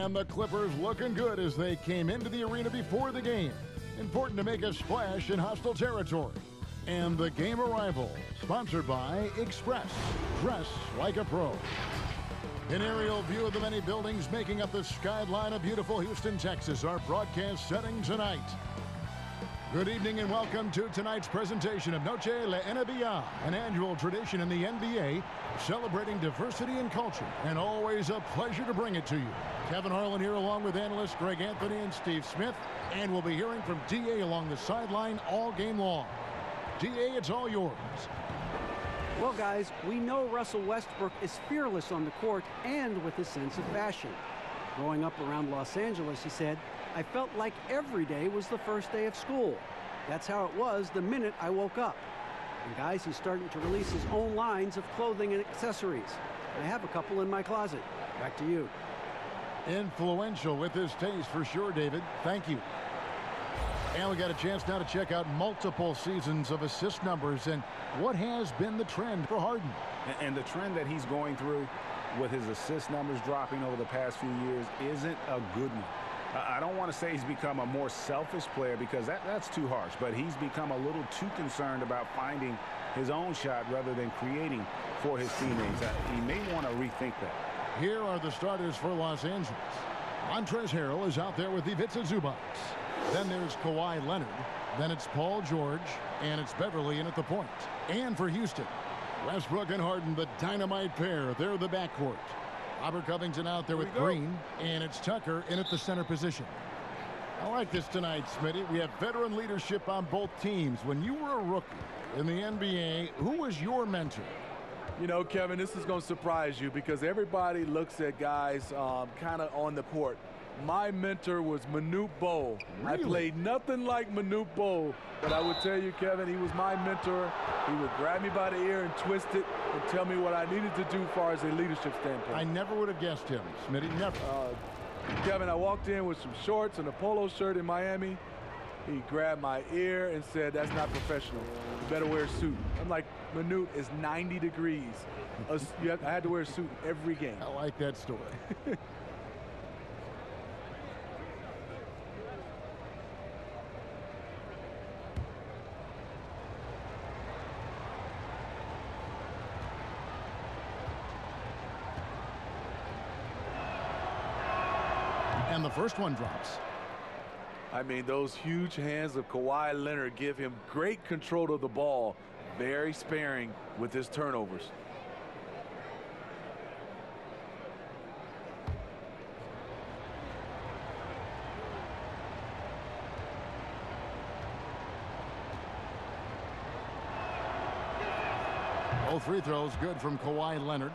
And the Clippers looking good as they came into the arena before the game. Important to make a splash in hostile territory. And the game arrival, sponsored by Express. Dress like a pro. An aerial view of the many buildings making up the skyline of beautiful Houston, Texas, our broadcast setting tonight. Good evening and welcome to tonight's presentation of Noche La NBA, an annual tradition in the NBA celebrating diversity and culture, and always a pleasure to bring it to you. Kevin Harlan here along with analysts Greg Anthony and Steve Smith, and we'll be hearing from DA along the sideline all game long. DA, it's all yours. Well, guys, we know Russell Westbrook is fearless on the court and with his sense of fashion. Growing up around Los Angeles, he said, I felt like every day was the first day of school. That's how it was the minute I woke up. And guys, he's starting to release his own lines of clothing and accessories. I have a couple in my closet. Back to you. Influential with his taste for sure, David. Thank you. And we got a chance now to check out multiple seasons of assist numbers and what has been the trend for Harden. And the trend that he's going through with his assist numbers dropping over the past few years isn't a good one. I don't want to say he's become a more selfish player because that's too harsh, but he's become a little too concerned about finding his own shot rather than creating for his teammates. He may want to rethink that. Here are the starters for Los Angeles. Montrezl Harrell is out there with Ivica Zubac. Then there's Kawhi Leonard. Then it's Paul George, and it's Beverly in at the point. And for Houston, Westbrook and Harden, the dynamite pair. They're the backcourt. Robert Covington out there with Green, and it's Tucker in at the center position. I like this tonight, Smitty. We have veteran leadership on both teams. When you were a rookie in the NBA, who was your mentor? You know, Kevin, this is going to surprise you because everybody looks at guys kind of on the court. My mentor was Manute Bol. Really? I played nothing like Manute Bol, but I would tell you, Kevin, he was my mentor. He would grab me by the ear and twist it and tell me what I needed to do as far as a leadership standpoint. I never would have guessed him, Smitty, never. Kevin, I walked in with some shorts and a polo shirt in Miami. He grabbed my ear and said, that's not professional. You better wear a suit. I'm like, Manute, it's 90 degrees. I had to wear a suit every game. I like that story. And the first one drops. I mean, those huge hands of Kawhi Leonard give him great control of the ball, very sparing with his turnovers. Both free throws good from Kawhi Leonard.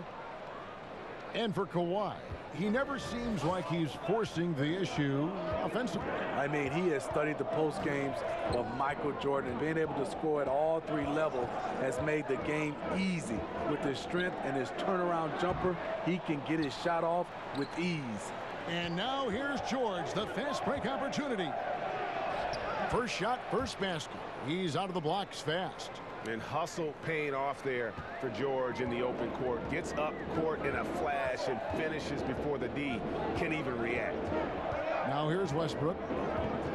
And for Kawhi, he never seems like he's forcing the issue offensively. I mean, he has studied the post games of Michael Jordan, and being able to score at all three levels has made the game easy. With his strength and his turnaround jumper, he can get his shot off with ease. And now here's George, the fast break opportunity. First shot, first basket. He's out of the blocks fast. And hustle paying off there for George in the open court. Gets up court in a flash and finishes before the D can even react. Now here's Westbrook.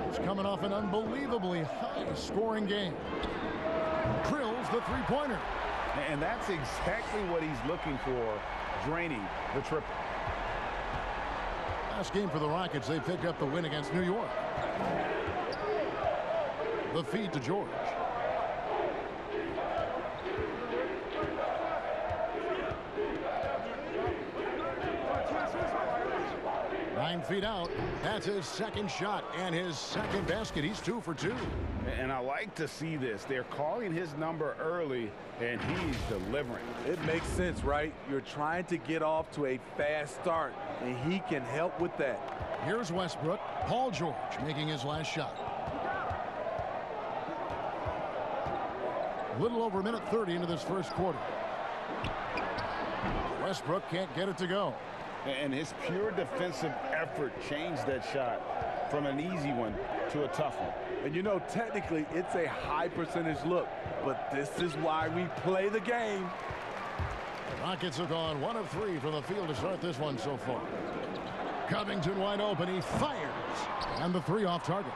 He's coming off an unbelievably high-scoring game. Drills the three-pointer. And that's exactly what he's looking for, draining the triple. Last game for the Rockets, they picked up the win against New York. The feed to George. 9 feet out. That's his second shot and his second basket. He's 2 for 2. And I like to see this. They're calling his number early, and he's delivering. It makes sense, right? You're trying to get off to a fast start, and he can help with that. Here's Westbrook. Paul George making his last shot. A little over a minute 30 into this first quarter. Westbrook can't get it to go. And his pure defensive effort changed that shot from an easy one to a tough one. And you know, technically, it's a high percentage look, but this is why we play the game. The Rockets have gone 1 of 3 from the field to start this one so far. Covington wide open. He fires. And the three off target.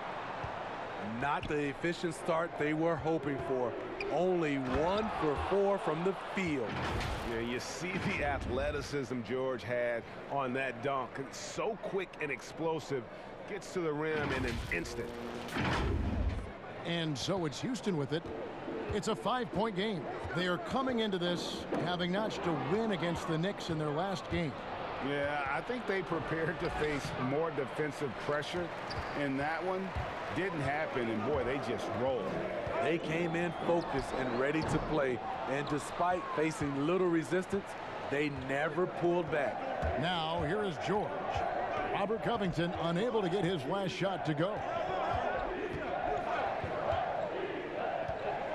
Not the efficient start they were hoping for. Only 1 for 4 from the field. Yeah, you see the athleticism George had on that dunk. It's so quick and explosive. Gets to the rim in an instant. And so it's Houston with it. It's a 5-point game. They are coming into this having notched a win against the Knicks in their last game. Yeah, I think they prepared to face more defensive pressure, and that one didn't happen, and boy, they just rolled. They came in focused and ready to play, and despite facing little resistance, they never pulled back. Now, here is George. Robert Covington unable to get his last shot to go.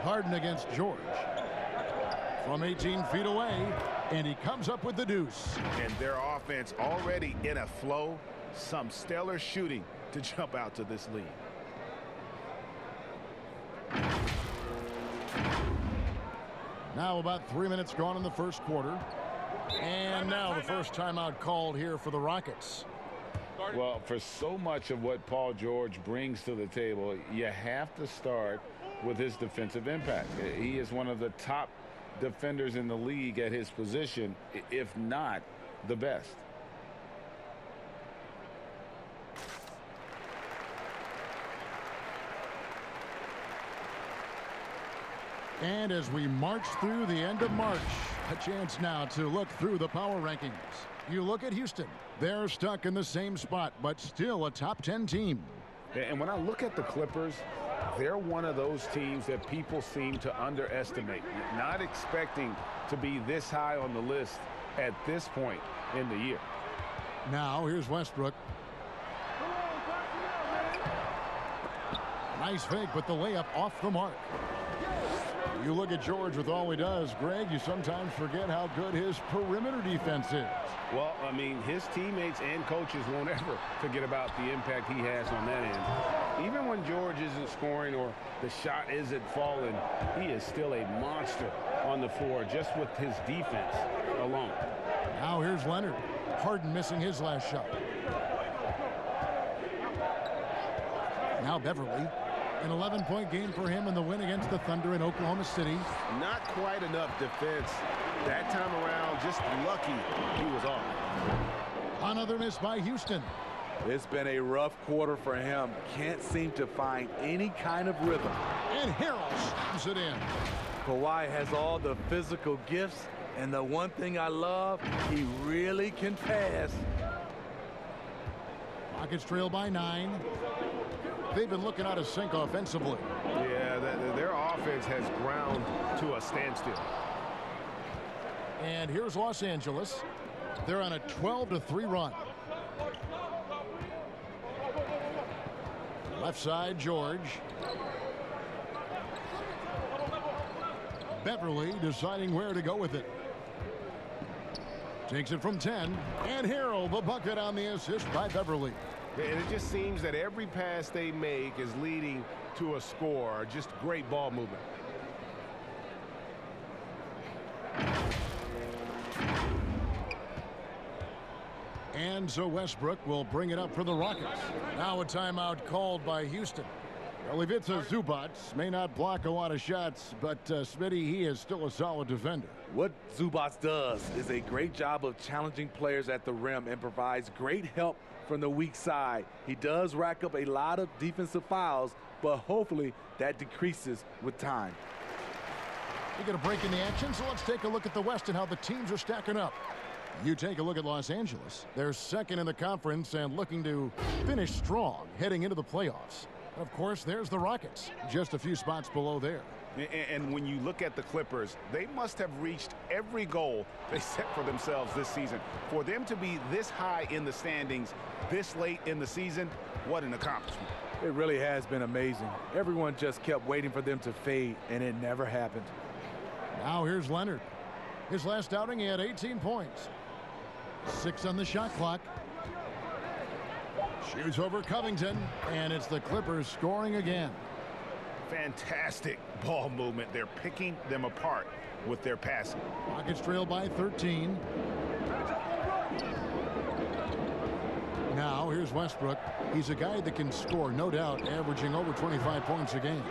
Harden against George. From 18 feet away, and he comes up with the deuce. And their offense already in a flow. Some stellar shooting to jump out to this lead. Now about 3 minutes gone in the first quarter. And now the first timeout called here for the Rockets. Well, for so much of what Paul George brings to the table, you have to start with his defensive impact. He is one of the top defenders in the league at his position, if not the best. And as we march through the end of March, a chance now to look through the power rankings. You look at Houston. They're stuck in the same spot, but still a top 10 team. And when I look at the Clippers, they're one of those teams that people seem to underestimate, not expecting to be this high on the list at this point in the year. Now here's Westbrook. Nice fake, but the layup off the mark. You look at George with all he does, Greg, you sometimes forget how good his perimeter defense is. Well, I mean, his teammates and coaches won't ever forget about the impact he has on that end. Even when George isn't scoring or the shot isn't falling, he is still a monster on the floor just with his defense alone. Now here's Leonard. Harden missing his last shot. Now Beverly. An 11-point game for him in the win against the Thunder in Oklahoma City. Not quite enough defense that time around. Just lucky he was off. Another miss by Houston. It's been a rough quarter for him. Can't seem to find any kind of rhythm. And Harrell slams it in. Kawhi has all the physical gifts, and the one thing I love, he really can pass. Rockets trail by 9. They've been looking out of sync offensively. Yeah, their offense has ground to a standstill. And here's Los Angeles. They're on a 12-3 run. Left side, George. Beverly deciding where to go with it. Takes it from 10. And Harrell, the bucket on the assist by Beverly. And it just seems that every pass they make is leading to a score. Just great ball movement. And so Westbrook will bring it up for the Rockets. Now a timeout called by Houston. Well, Ivica Zubac may not block a lot of shots, but Smitty, he is still a solid defender. What Zubac does is a great job of challenging players at the rim and provides great help from the weak side. He does rack up a lot of defensive fouls, but hopefully that decreases with time. We get a break in the action, so let's take a look at the West and how the teams are stacking up. You take a look at Los Angeles. They're second in the conference and looking to finish strong heading into the playoffs. Of course, there's the Rockets, just a few spots below there. And when you look at the Clippers, they must have reached every goal they set for themselves this season. For them to be this high in the standings this late in the season, what an accomplishment. It really has been amazing. Everyone just kept waiting for them to fade, and it never happened. Now here's Leonard. His last outing, he had 18 points. 6 on the shot clock. Shoots over Covington, and it's the Clippers scoring again. Fantastic ball movement. They're picking them apart with their passing. Rockets trail by 13. here's Westbrook. He's a guy that can score, no doubt, averaging over 25 points a game.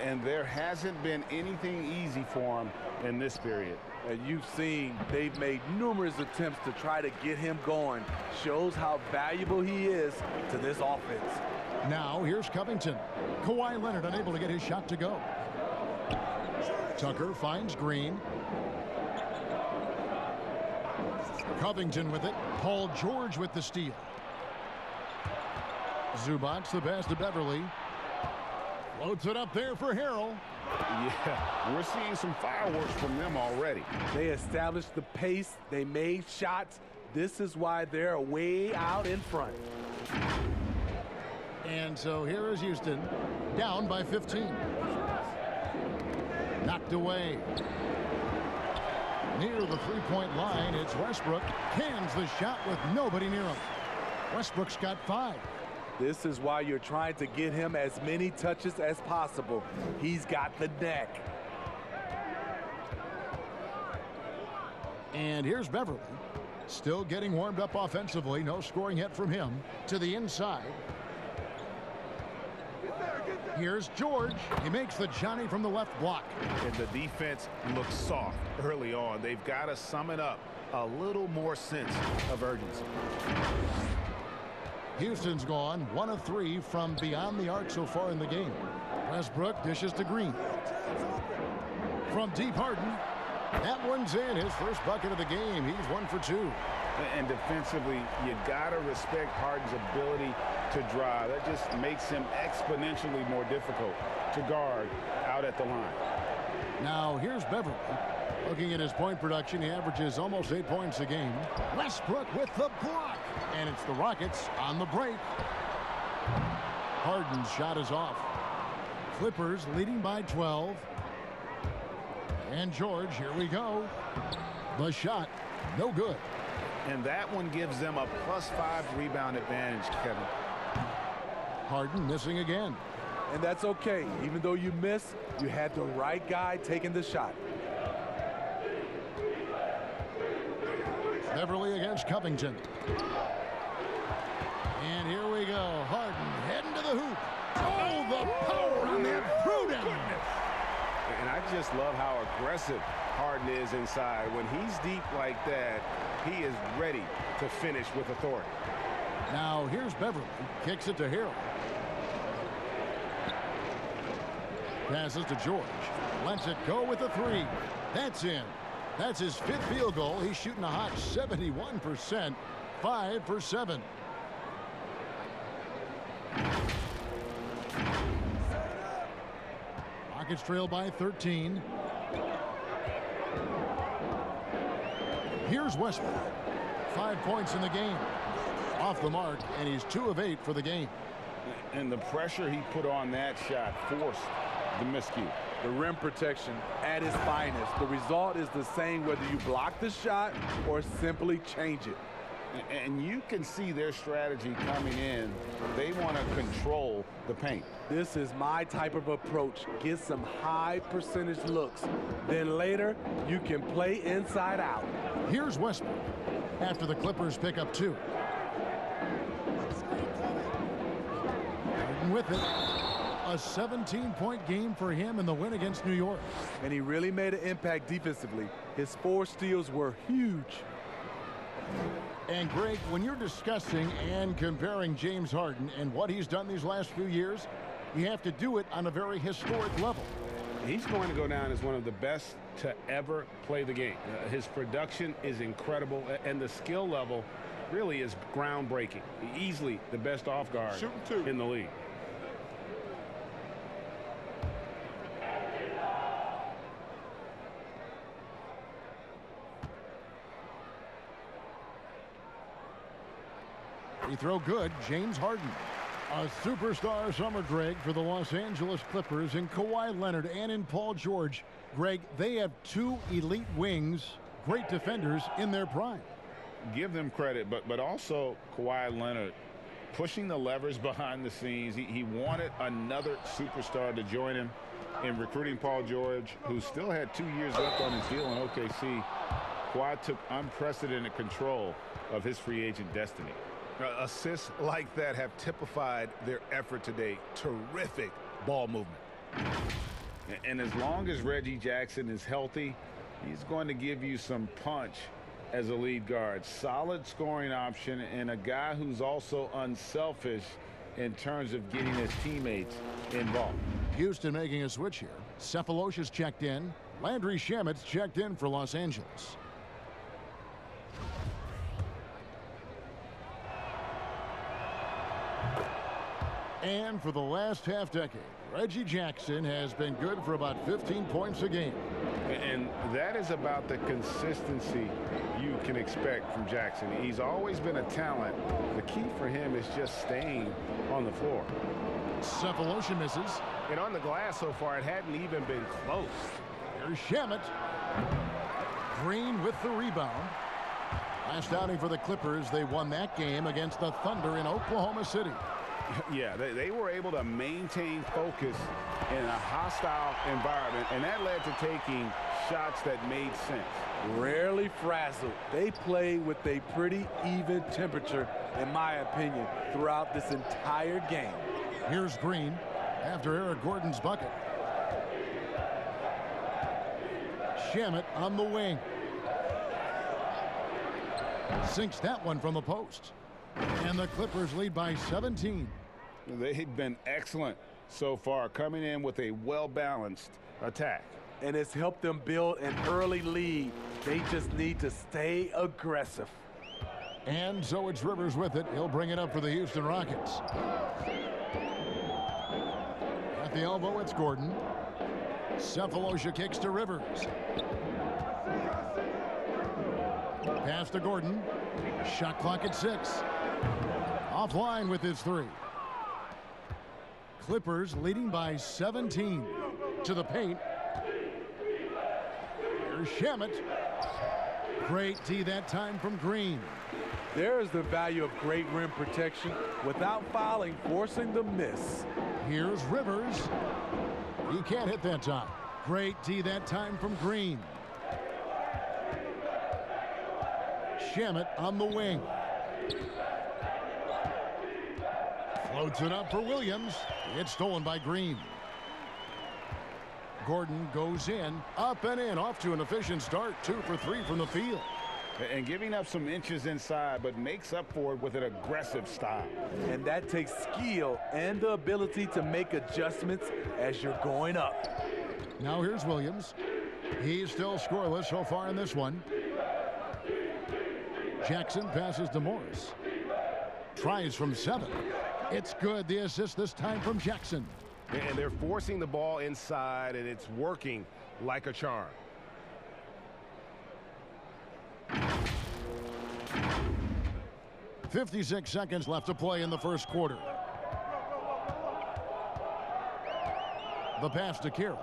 And there hasn't been anything easy for him in this period. And you've seen they've made numerous attempts to try to get him going. Shows how valuable he is to this offense. Now here's Covington. Kawhi Leonard unable to get his shot to go. Tucker finds Green. Covington with it. Paul George with the steal. Zubac the pass to Beverly. Floats it up there for Harrell. Yeah, we're seeing some fireworks from them already. They established the pace. They made shots. This is why they're way out in front. And so here is Houston, down by 15. Knocked away. Near the three-point line, it's Westbrook. Cans the shot with nobody near him. Westbrook's got 5. This is why you're trying to get him as many touches as possible. He's got the neck. And here's Beverly. Still getting warmed up offensively. No scoring yet from him. To the inside. Here's George. He makes the Johnny from the left block. And the defense looks soft early on. They've got to sum it up. A little more sense of urgency. Houston's gone 1 of 3 from beyond the arc so far in the game. Westbrook dishes to Green. From deep, Harden. That one's in. His first bucket of the game. He's 1 for 2. And defensively, you got to respect Harden's ability to drive. That just makes him exponentially more difficult to guard out at the line. Now here's Beverly. Looking at his point production, he averages almost 8 points a game. Westbrook with the block. And it's the Rockets on the break. Harden's shot is off. Clippers leading by 12. And George, here we go. The shot, no good. And that one gives them a +5 rebound advantage, Kevin. Harden missing again. And that's okay. Even though you miss, you had the right guy taking the shot. Beverly against Covington. And here we go. Harden heading to the hoop. Oh, the power on that throwdown. And I just love how aggressive Harden is inside. When he's deep like that, he is ready to finish with authority. Now here's Beverly. Kicks it to Harrell. Passes to George. Lets it go with a 3. That's in. That's his 5th field goal. He's shooting a hot 71%. 5 for 7. Rockets trail by 13. Here's Westbrook. 5 points in the game. Off the mark, and he's 2 of 8 for the game. And the pressure he put on that shot forced the miscue. The rim protection at its finest. The result is the same whether you block the shot or simply change it. And you can see their strategy coming in. They want to control the paint. This is my type of approach. Get some high percentage looks. Then later, you can play inside out. Here's Westbrook after the Clippers pick up 2. Harden with it. A 17-point game for him in the win against New York. And he really made an impact defensively. His 4 steals were huge. And Greg, when you're discussing and comparing James Harden and what he's done these last few years, you have to do it on a very historic level. He's going to go down as one of the best to ever play the game. His production is incredible, and the skill level really is groundbreaking. Easily the best off guard in the league. Free throw good, James Harden. A superstar summer, Greg, for the Los Angeles Clippers in Kawhi Leonard and in Paul George. Greg, they have 2 elite wings, great defenders in their prime. Give them credit, but also Kawhi Leonard pushing the levers behind the scenes. He wanted another superstar to join him in recruiting Paul George, who still had 2 years left on his deal in OKC. Kawhi took unprecedented control of his free agent destiny. Assists like that have typified their effort today. Terrific ball movement. And as long as Reggie Jackson is healthy, he's going to give you some punch as a lead guard. Solid scoring option and a guy who's also unselfish in terms of getting his teammates involved. Houston making a switch here. Cephalosha's checked in. Landry Shamet's checked in for Los Angeles. And for the last half decade, Reggie Jackson has been good for about 15 points a game. And that is about the consistency you can expect from Jackson. He's always been a talent. The key for him is just staying on the floor. Cephalosha misses. And on the glass so far, it hadn't even been close. Here's Shamet. Green with the rebound. Last outing for the Clippers, they won that game against the Thunder in Oklahoma City. Yeah, they were able to maintain focus in a hostile environment, and that led to taking shots that made sense. Rarely frazzled. They play with a pretty even temperature, in my opinion, throughout this entire game. Here's Green after Eric Gordon's bucket. Shamet on the wing. Sinks that one from the post. And the Clippers lead by 17. They've been excellent so far, coming in with a well-balanced attack. And it's helped them build an early lead. They just need to stay aggressive. And so it's Rivers with it. He'll bring it up for the Houston Rockets. At the elbow, it's Gordon. Cephalosha kicks to Rivers. Pass to Gordon. Shot clock at 6. Offline with his 3. Clippers leading by 17. To the paint. Here's Shamet. Great D that time from Green. There's the value of great rim protection without fouling, forcing the miss. Here's Rivers. He can't hit that time. Great D that time from Green. Shamet on the wing. Floats it up for Williams. It's stolen by Green. Gordon goes in, up and in, off to an efficient start. 2 for 3 from the field. And giving up some inches inside, but makes up for it with an aggressive style. And that takes skill and the ability to make adjustments as you're going up. Now here's Williams. He's still scoreless so far in this one. Jackson passes to Morris. Tries from 7. It's good. The assist this time from Jackson. And they're forcing the ball inside, and it's working like a charm. .56 seconds left to play in the first quarter. The pass to Carroll.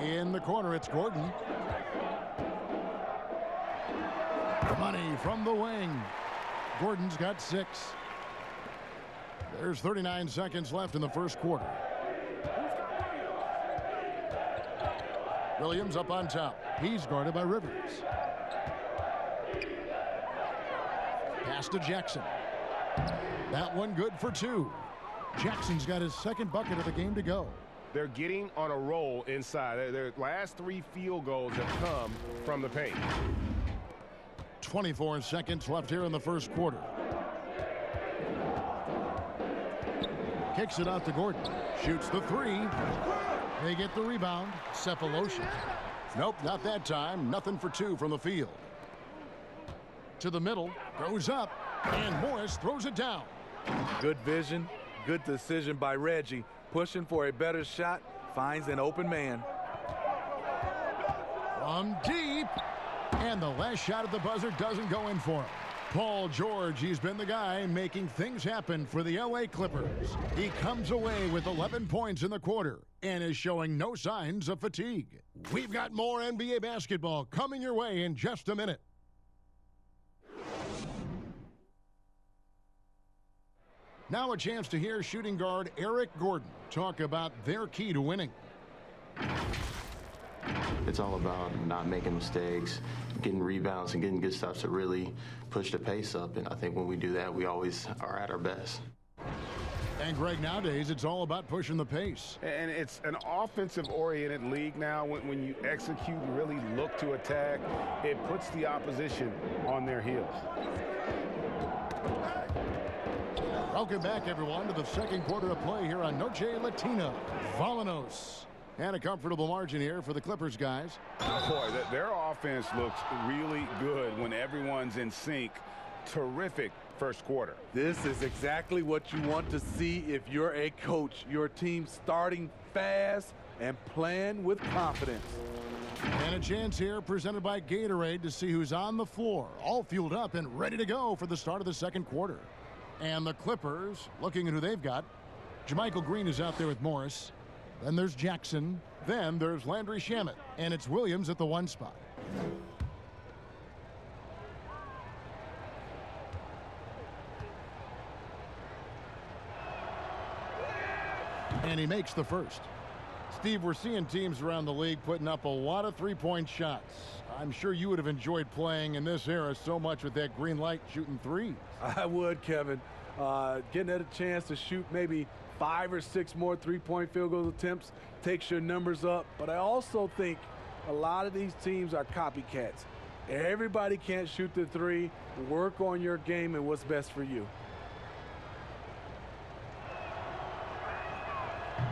In the corner, it's Gordon. Money from the wing. Gordon's got 6. There's 39 seconds left in the first quarter. Williams up on top. He's guarded by Rivers. Pass to Jackson. That one good for 2. Jackson's got his second bucket of the game to go. They're getting on a roll inside. Their last 3 field goals have come from the paint. 24 seconds left here in the first quarter. Kicks it out to Gordon. Shoots the 3. They get the rebound. Cephalosha. Nope, not that time. Nothing for 2 from the field. To the middle. Goes up. And Morris throws it down. Good vision. Good decision by Reggie. Pushing for a better shot. Finds an open man. From deep. And the last shot at the buzzer doesn't go in for him. Paul George, he's been the guy making things happen for the LA Clippers. He comes away with 11 points in the quarter and is showing no signs of fatigue. We've got more NBA basketball coming your way in just a minute. Now a chance to hear shooting guard Eric Gordon talk about their key to winning. It's all about not making mistakes, getting rebounds, and getting good stops to really push the pace up. And I think when we do that, we always are at our best. And Greg, nowadays, it's all about pushing the pace. And it's an offensive-oriented league now. When you execute and really look to attack, it puts the opposition on their heels. Welcome back, everyone, to the second quarter of play here on Noche Latina. Volanos. And a comfortable margin here for the Clippers, guys. Boy, their offense looks really good when everyone's in sync. Terrific first quarter. This is exactly what you want to see if you're a coach. Your team starting fast and playing with confidence. And a chance here presented by Gatorade to see who's on the floor, all fueled up and ready to go for the start of the second quarter. And the Clippers, looking at who they've got, JaMychal Green is out there with Morris. Then there's Jackson. Then there's Landry Shamet. And it's Williams at the 1 spot. And he makes the first. Steve, we're seeing teams around the league putting up a lot of three-point shots. I'm sure you would have enjoyed playing in this era so much with that green light shooting threes. I would, Kevin. Getting a chance to shoot maybe 5 or 6 more three-point field goal attempts takes your numbers up. But I also think a lot of these teams are copycats. Everybody can't shoot the three. Work on your game and what's best for you.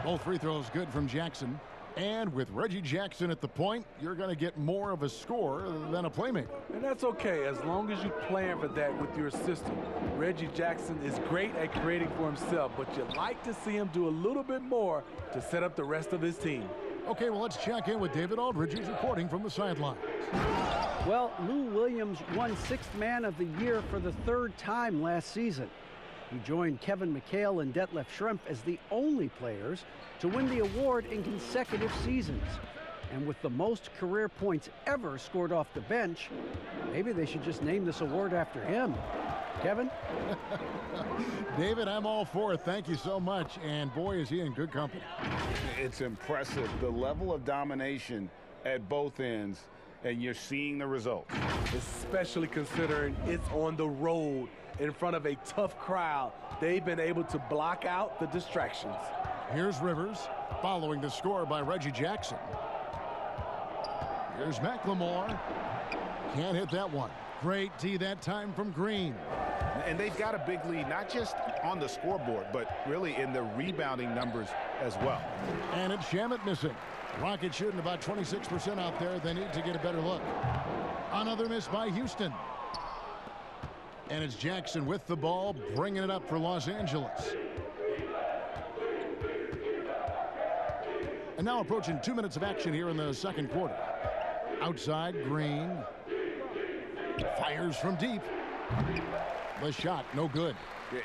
Both free throws good from Jackson. And with Reggie Jackson at the point, you're going to get more of a score than a playmaker. And that's okay, as long as you plan for that with your system. Reggie Jackson is great at creating for himself, but you like to see him do a little bit more to set up the rest of his team. Okay, well, let's check in with David Aldridge, who's reporting from the sidelines. Well, Lou Williams won 6th Man of the Year for the 3rd time last season. He joined Kevin McHale and Detlef Schrempf as the only players to win the award in consecutive seasons. And with the most career points ever scored off the bench, maybe they should just name this award after him. Kevin? David, I'm all for it. Thank you so much. And boy, is he in good company. It's impressive, the level of domination at both ends, and you're seeing the results. Especially considering it's on the road in front of a tough crowd. They've been able to block out the distractions. Here's Rivers, following the score by Reggie Jackson. Here's McLemore. Can't hit that one. Great D that time from Green. And they've got a big lead, not just on the scoreboard, but really in the rebounding numbers as well. And it's Shamet missing. Rockets shooting about 26% out there. They need to get a better look. Another miss by Houston. And it's Jackson with the ball, bringing it up for Los Angeles. And now approaching 2 minutes of action here in the second quarter. Outside, Green. Fires from deep. The shot, no good.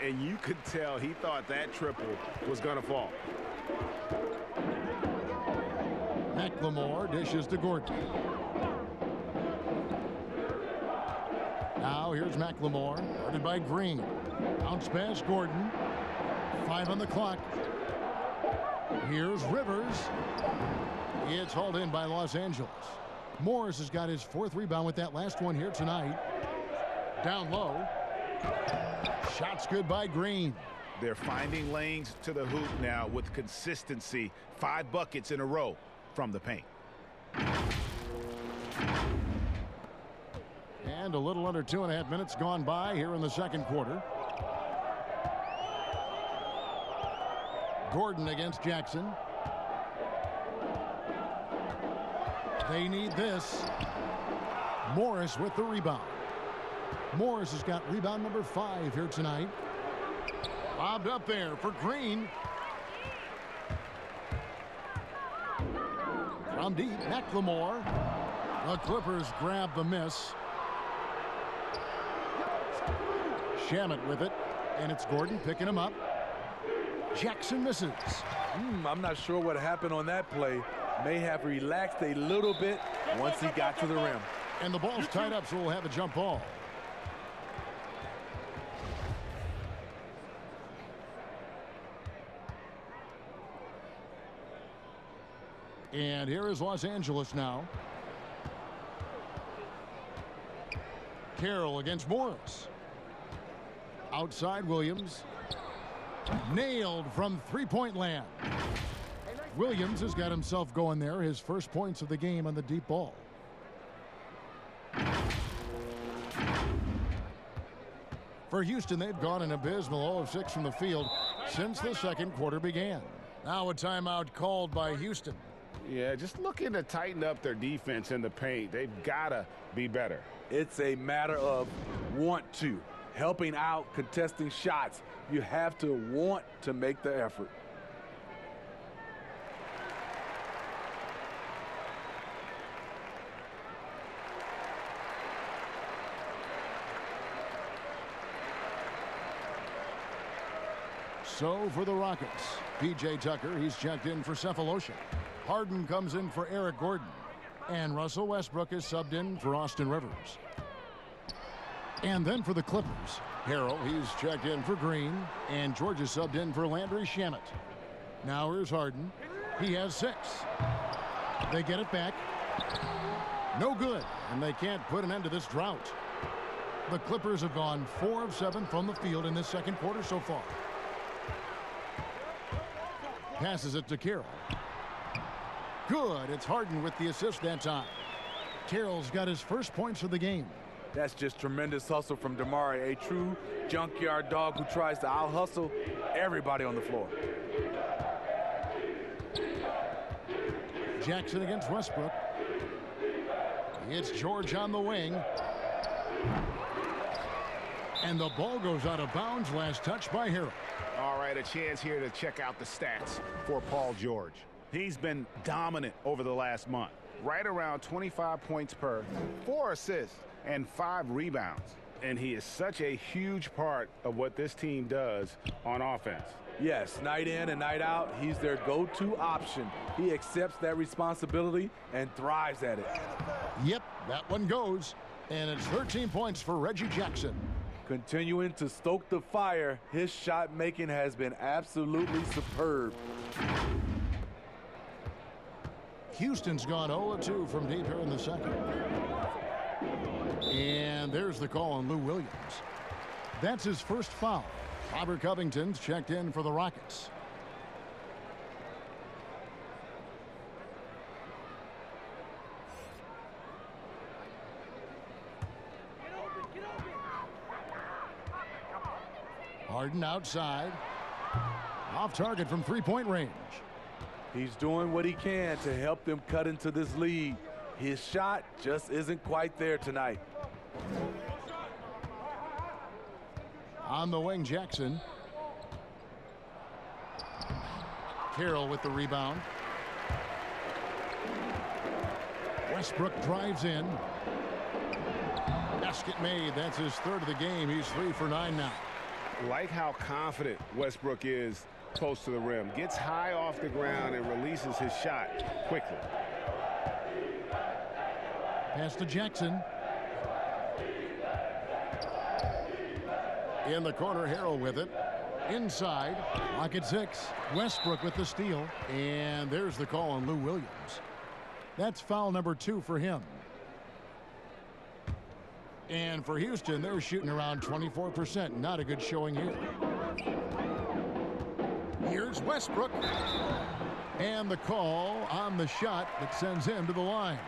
And you could tell he thought that triple was going to fall. McLemore dishes to Gordon. Now here's McLemore, guarded by Green. Bounce pass, Gordon. 5 on the clock. Here's Rivers. It's hauled in by Los Angeles. Morris has got his 4th rebound with that last one here tonight. Down low. Shots good by Green. They're finding lanes to the hoop now with consistency. 5 buckets in a row from the paint. And a little under 2.5 minutes gone by here in the second quarter. Gordon against Jackson. They need this. Morris with the rebound. Morris has got rebound number 5 here tonight. Bobbed up there for Green. From deep, McLemore. The Clippers grab the miss. Shamet with it, and it's Gordon picking him up. Jackson misses. I'm not sure what happened on that play. May have relaxed a little bit once he got to the rim. And the ball's tied up, so we'll have a jump ball. And here is Los Angeles now. Carroll against Morris. Outside Williams. Nailed from three-point land. Williams has got himself going there. His first points of the game on the deep ball. For Houston, they've gone an abysmal 0 of 6 from the field since the second quarter began. Now a timeout called by Houston. Yeah, just looking to tighten up their defense in the paint. They've got to be better. It's a matter of want to. Helping out, contesting shots. You have to want to make the effort. So for the Rockets, P.J. Tucker, he's checked in for Cephalosha. Harden comes in for Eric Gordon. And Russell Westbrook is subbed in for Austin Rivers. And then for the Clippers, Harrell, he's checked in for Green. And George is subbed in for Landry Shamet. Now here's Harden. He has 6. They get it back. No good. And they can't put an end to this drought. The Clippers have gone 4 of 7 from the field in this second quarter so far. Passes it to Carroll. Good. It's Harden with the assist that time. Carroll's got his first points of the game. That's just tremendous hustle from Damari, a true junkyard dog who tries to out-hustle everybody on the floor. Jackson against Westbrook. It's George on the wing. And the ball goes out of bounds. Last touch by Harrell. All right, a chance here to check out the stats for Paul George. He's been dominant over the last month. Right around 25 points per, 4 assists, and 5 rebounds. And he is such a huge part of what this team does on offense. Yes, night in and night out, he's their go-to option. He accepts that responsibility and thrives at it. Yep, that one goes. And it's 13 points for Reggie Jackson. Continuing to stoke the fire, his shot making has been absolutely superb. Houston's gone 0-2 from deep here in the second. And there's the call on Lou Williams. That's his first foul. Robert Covington's checked in for the Rockets. Harden outside. Off target from three-point range. He's doing what he can to help them cut into this lead. His shot just isn't quite there tonight. On the wing, Jackson. Carroll with the rebound. Westbrook drives in. Basket made. That's his third of the game. He's 3 for 9 now. Like how confident Westbrook is close to the rim. Gets high off the ground and releases his shot quickly. Pass to Jackson. In the corner, Harrell with it. Inside, Rocket 6. Westbrook with the steal. And there's the call on Lou Williams. That's foul number 2 for him. And for Houston, they're shooting around 24%. Not a good showing here. Here's Westbrook. And the call on the shot that sends him to the line.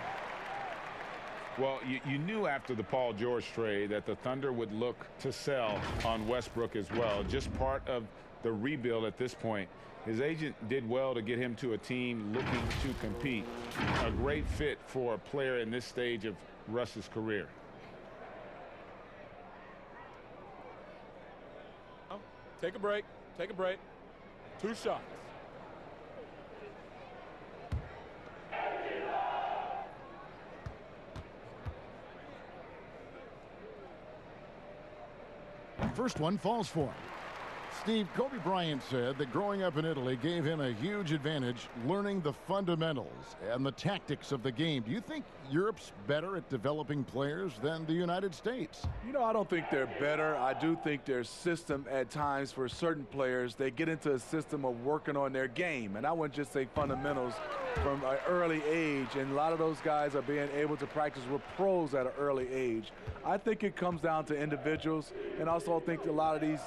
Well, you knew after the Paul George trade that the Thunder would look to sell on Westbrook as well. Just part of the rebuild at this point. His agent did well to get him to a team looking to compete. A great fit for a player in this stage of Russ's career. Take a break. Take a break. 2 shots. First one falls for him. Steve, Kobe Bryant said that growing up in Italy gave him a huge advantage learning the fundamentals and the tactics of the game. Do you think Europe's better at developing players than the United States? You know, I don't think they're better. I do think their system at times for certain players, they get into a system of working on their game. And I wouldn't just say fundamentals from an early age. And a lot of those guys are being able to practice with pros at an early age. I think it comes down to individuals. And also I think a lot of these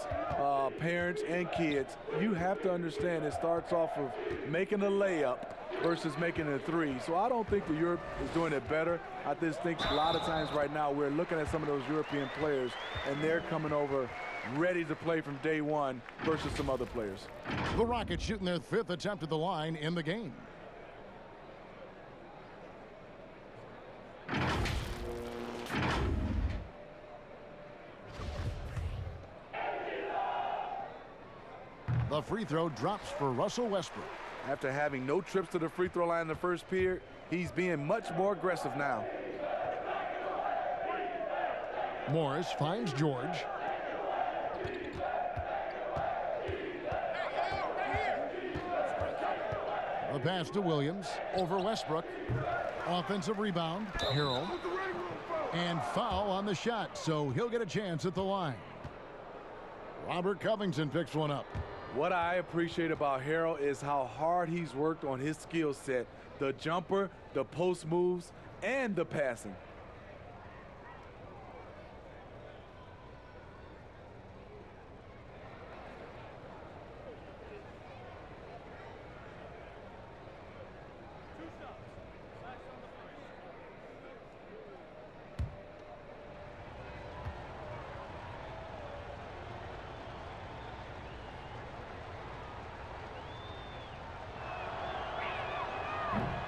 parents and kids, you have to understand it starts off of making a layup versus making a three. So I don't think that Europe is doing it better. I just think a lot of times right now we're looking at some of those European players and they're coming over ready to play from day one versus some other players. The Rockets shooting their 5th attempt at the line in the game. The free throw drops for Russell Westbrook. After having no trips to the free throw line in the first period, he's being much more aggressive now. Morris finds George. The pass to Williams over Westbrook. Offensive rebound, Harrell. And foul on the shot, so he'll get a chance at the line. Robert Covington picks one up. What I appreciate about Harrell is how hard he's worked on his skill set. The jumper, the post moves, and the passing.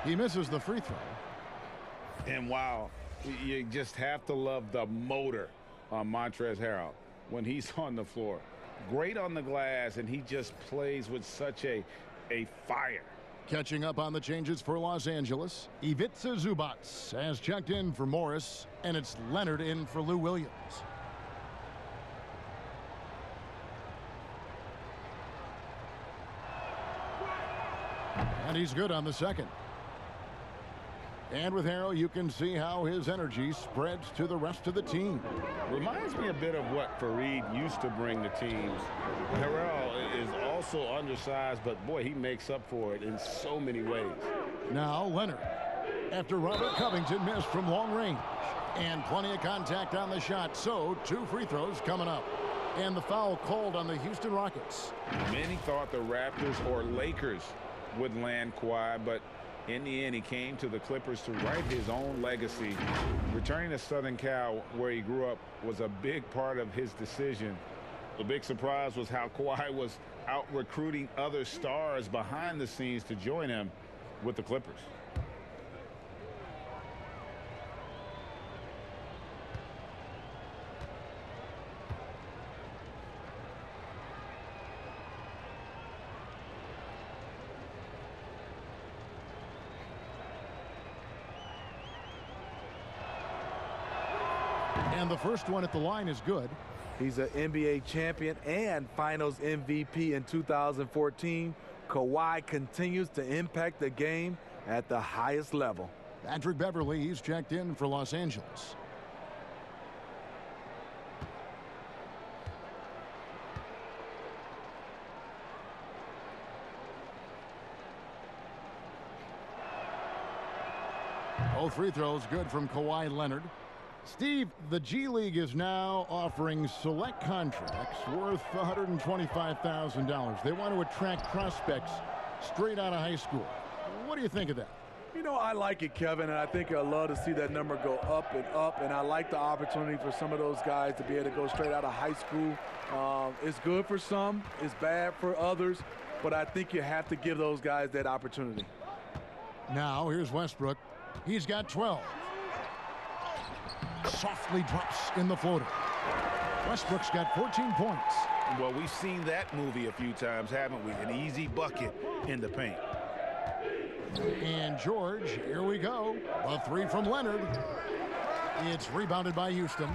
He misses the free throw. And wow, you just have to love the motor on Montrezl Harrell when he's on the floor. Great on the glass, and he just plays with such a fire. Catching up on the changes for Los Angeles, Ivica Zubac has checked in for Morris, and it's Leonard in for Lou Williams. And he's good on the second. And with Harrell, you can see how his energy spreads to the rest of the team. Reminds me a bit of what Fareed used to bring to teams. Harrell is also undersized, but boy, he makes up for it in so many ways. Now Leonard, after Robert Covington missed from long range. And plenty of contact on the shot, so 2 free throws coming up. And the foul called on the Houston Rockets. Many thought the Raptors or Lakers would land Kawhi, but in the end, he came to the Clippers to write his own legacy. Returning to Southern Cal, where he grew up, was a big part of his decision. The big surprise was how Kawhi was out recruiting other stars behind the scenes to join him with the Clippers. And the first one at the line is good. He's an NBA champion and Finals MVP in 2014. Kawhi continues to impact the game at the highest level. Patrick Beverly, he's checked in for Los Angeles. Both free throws good from Kawhi Leonard. Steve, the G League is now offering select contracts worth $125,000. They want to attract prospects straight out of high school. What do you think of that? You know, I like it, Kevin, and I think I'd love to see that number go up and up, and I like the opportunity for some of those guys to be able to go straight out of high school. It's good for some, it's bad for others, but I think you have to give those guys that opportunity. Now, here's Westbrook. He's got 12. Softly drops in the floater. Westbrook's got 14 points. Well, we've seen that movie a few times, haven't we? An easy bucket in the paint. And George, here we go. A 3 from Leonard. It's rebounded by Houston.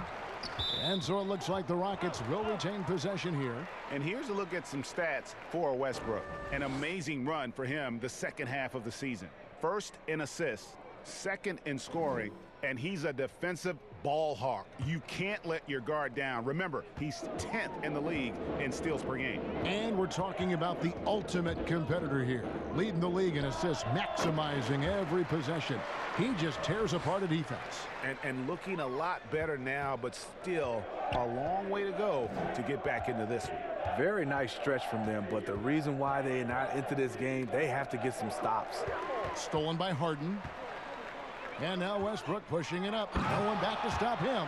And so it looks like the Rockets will retain possession here. And here's a look at some stats for Westbrook. An amazing run for him the second half of the season. First in assists, second in scoring, and he's a defensive ball hawk. You can't let your guard down. Remember, he's 10th in the league in steals per game. And we're talking about the ultimate competitor here. Leading the league in assists, maximizing every possession. He just tears apart a defense. And looking a lot better now, but still a long way to go to get back into this one. Very nice stretch from them, but the reason why they're not into this game, they have to get some stops. Stolen by Harden. And now Westbrook pushing it up. No one back to stop him.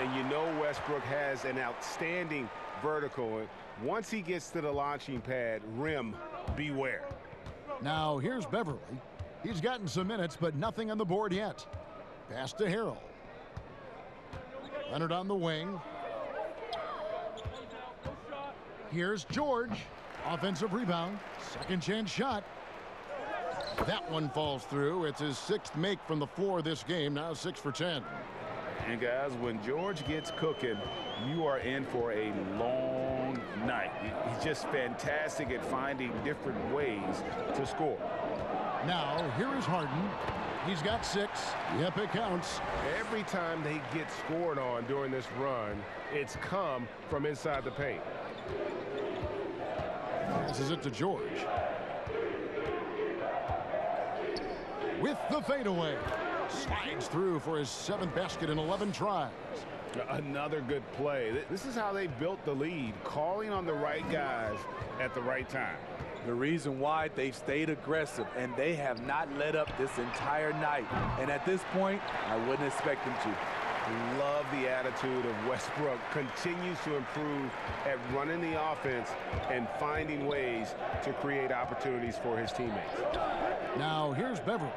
And you know Westbrook has an outstanding vertical. Once he gets to the launching pad, rim, beware. Now here's Beverly. He's gotten some minutes, but nothing on the board yet. Pass to Harrell. Leonard on the wing. Here's George. Offensive rebound. Second chance shot. That one falls through. It's his 6th make from the floor this game. Now 6 for 10. And guys, when George gets cooking, you are in for a long night. He's just fantastic at finding different ways to score. Now here is Harden. He's got 6. Yep, it counts. Every time they get scored on during this run, it's come from inside the paint. Passes it to George. With the fadeaway. Slides through for his 7th basket in 11 tries. Another good play. This is how they built the lead, calling on the right guys at the right time. The reason why they've stayed aggressive, and they have not let up this entire night. And at this point, I wouldn't expect them to. Love the attitude of Westbrook. Continues to improve at running the offense and finding ways to create opportunities for his teammates. Now here's Beverly.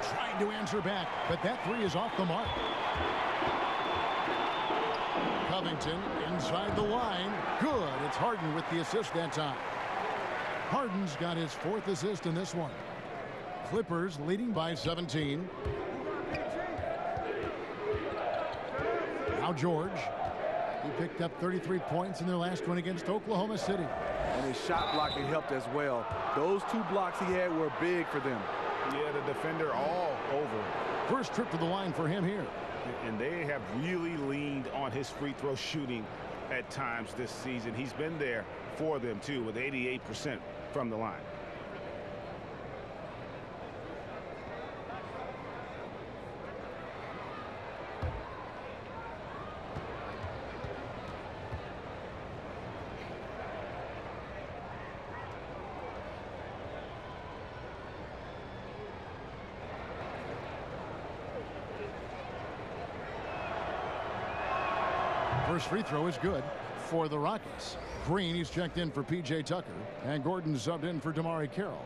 Trying to answer back, but that 3 is off the mark. Covington inside the line. Good. It's Harden with the assist that time. Harden's got his 4th assist in this one. Clippers leading by 17. Now George. He picked up 33 points in their last one against Oklahoma City. And his shot blocking helped as well. Those 2 blocks he had were big for them. Yeah, the defender all over. First trip to the line for him here. And they have really leaned on his free throw shooting at times this season. He's been there for them, too, with 88% from the line. First free throw is good for the Rockets. Green, he's checked in for P.J. Tucker. And Gordon subbed in for Damari Carroll.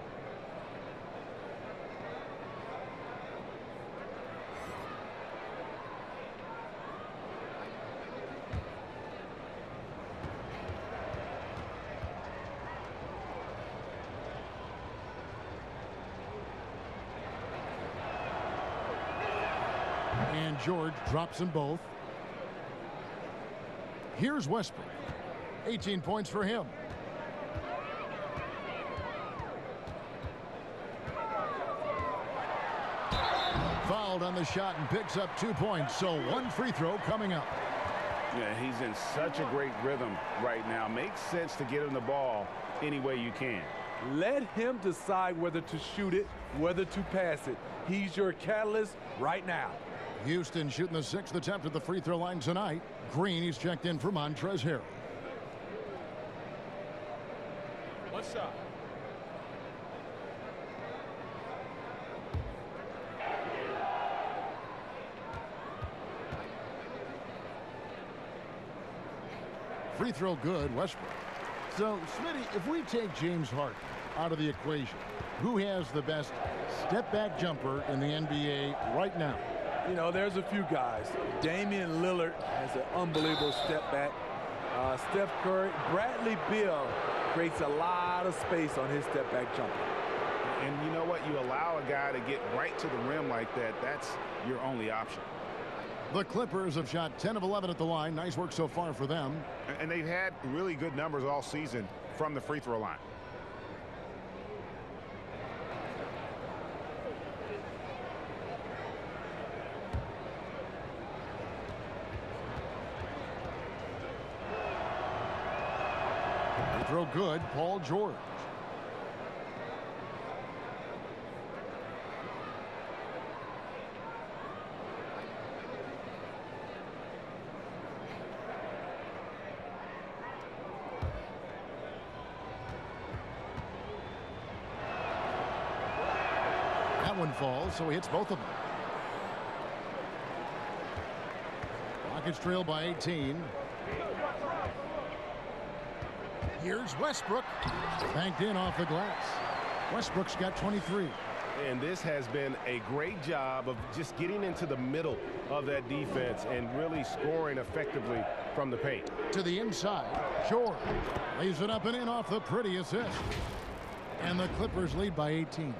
And George drops them both. Here's Westbrook. 18 points for him. Fouled on the shot and picks up 2 points. So 1 free throw coming up. Yeah, he's in such a great rhythm right now. Makes sense to get him the ball any way you can. Let him decide whether to shoot it, whether to pass it. He's your catalyst right now. Houston shooting the 6th attempt at the free throw line tonight. Green, he's checked in for Montrezl Harrell. 1 shot. Free throw good, Westbrook. So, Smitty, if we take James Harden out of the equation, who has the best step-back jumper in the NBA right now? You know, there's a few guys. Damian Lillard has an unbelievable step back. Steph Curry, Bradley Beal creates a lot of space on his step back jumper. And you know what? You allow a guy to get right to the rim like that. That's your only option. The Clippers have shot 10 of 11 at the line. Nice work so far for them. And they've had really good numbers all season from the free throw line. Throw good, Paul George. That one falls, so he hits both of them. Rockets trail by 18. Here's Westbrook. Banked in off the glass. Westbrook's got 23. And this has been a great job of just getting into the middle of that defense and really scoring effectively from the paint. To the inside. George lays it up and in off the pretty assist. And the Clippers lead by 18.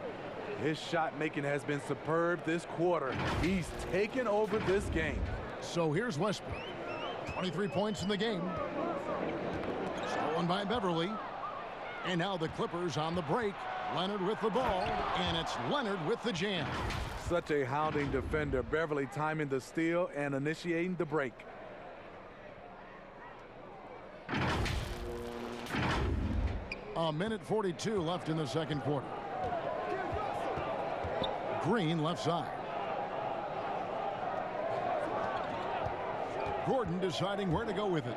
His shot making has been superb this quarter. He's taken over this game. So here's Westbrook. 23 points in the game. Stolen by Beverly. And now the Clippers on the break. Leonard with the ball, and it's Leonard with the jam. Such a hounding defender. Beverly timing the steal and initiating the break. A minute 42 left in the second quarter. Green left side. Gordon deciding where to go with it.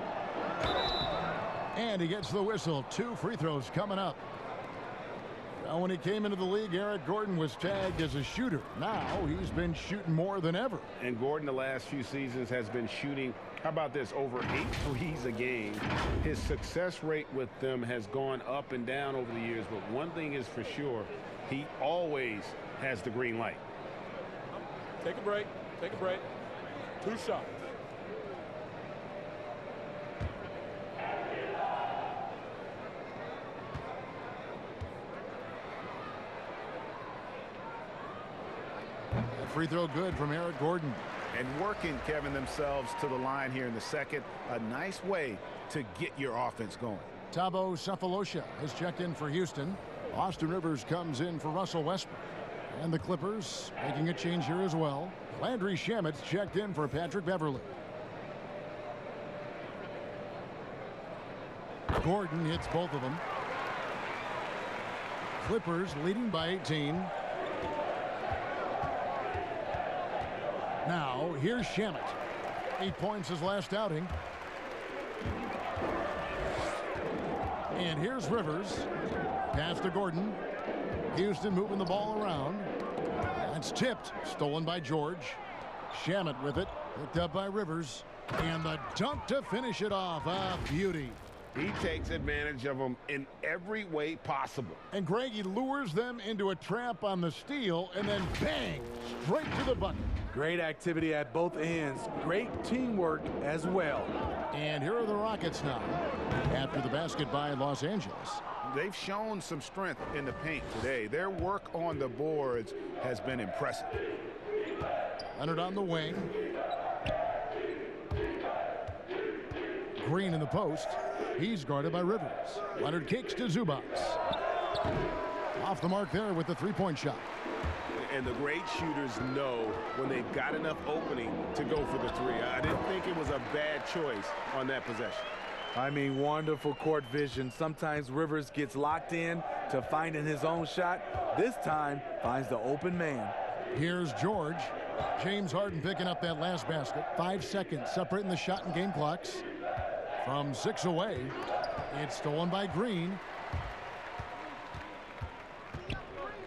And he gets the whistle. 2 free throws coming up. Now, when he came into the league, Eric Gordon was tagged as a shooter. Now he's been shooting more than ever. And Gordon the last few seasons has been shooting, how about this, over 8 threes a game. His success rate with them has gone up and down over the years, but one thing is for sure, he always has the green light. Take a break. Take a break. 2 shots. Free throw good from Eric Gordon. And working, Kevin, themselves to the line here in the second. A nice way to get your offense going. Thabo Sefolosha has checked in for Houston. Austin Rivers comes in for Russell Westbrook. And the Clippers making a change here as well. Landry Shamet's checked in for Patrick Beverly. Gordon hits both of them. Clippers leading by 18. Now, here's Shamet. 8 points his last outing. And here's Rivers. Pass to Gordon. Houston moving the ball around. That's tipped. Stolen by George. Shamet with it. Picked up by Rivers. And the dunk to finish it off. A beauty. He takes advantage of them in every way possible. And Greg, he lures them into a trap on the steal, and then bang, straight to the bucket. Great activity at both ends. Great teamwork as well. And here are the Rockets now after the basket by Los Angeles. They've shown some strength in the paint today. Their work on the boards has been impressive. Leonard on the wing. Green in the post. He's guarded by Rivers. Leonard kicks to Zubac. Off the mark there with the three-point shot. And the great shooters know when they've got enough opening to go for the three. I didn't think it was a bad choice on that possession. I mean, wonderful court vision. Sometimes Rivers gets locked in to finding his own shot. This time, finds the open man. Here's George. James Harden picking up that last basket. 5 seconds separating the shot and game clocks. From 6 away, it's stolen by Green.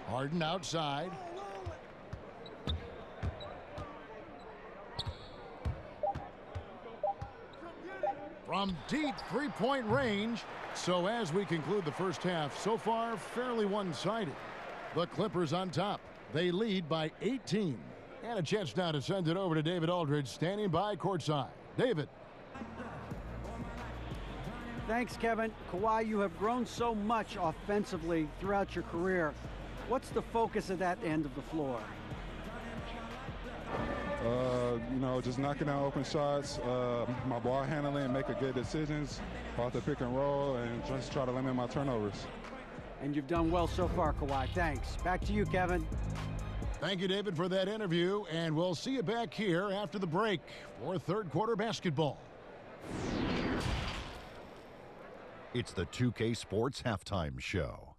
Harden outside. From deep three-point range. So as we conclude the first half, so far fairly one-sided. The Clippers on top. They lead by 18. And a chance now to send it over to David Aldridge, standing by courtside. David. Thanks, Kevin. Kawhi, you have grown so much offensively throughout your career. What's the focus of that end of the floor? You know, just knocking down open shots, my ball handling, making good decisions off the pick and roll, and just try to limit my turnovers. And you've done well so far, Kawhi. Thanks. Back to you, Kevin. Thank you, David, for that interview, and we'll see you back here after the break for third quarter basketball. It's the 2K Sports Halftime Show.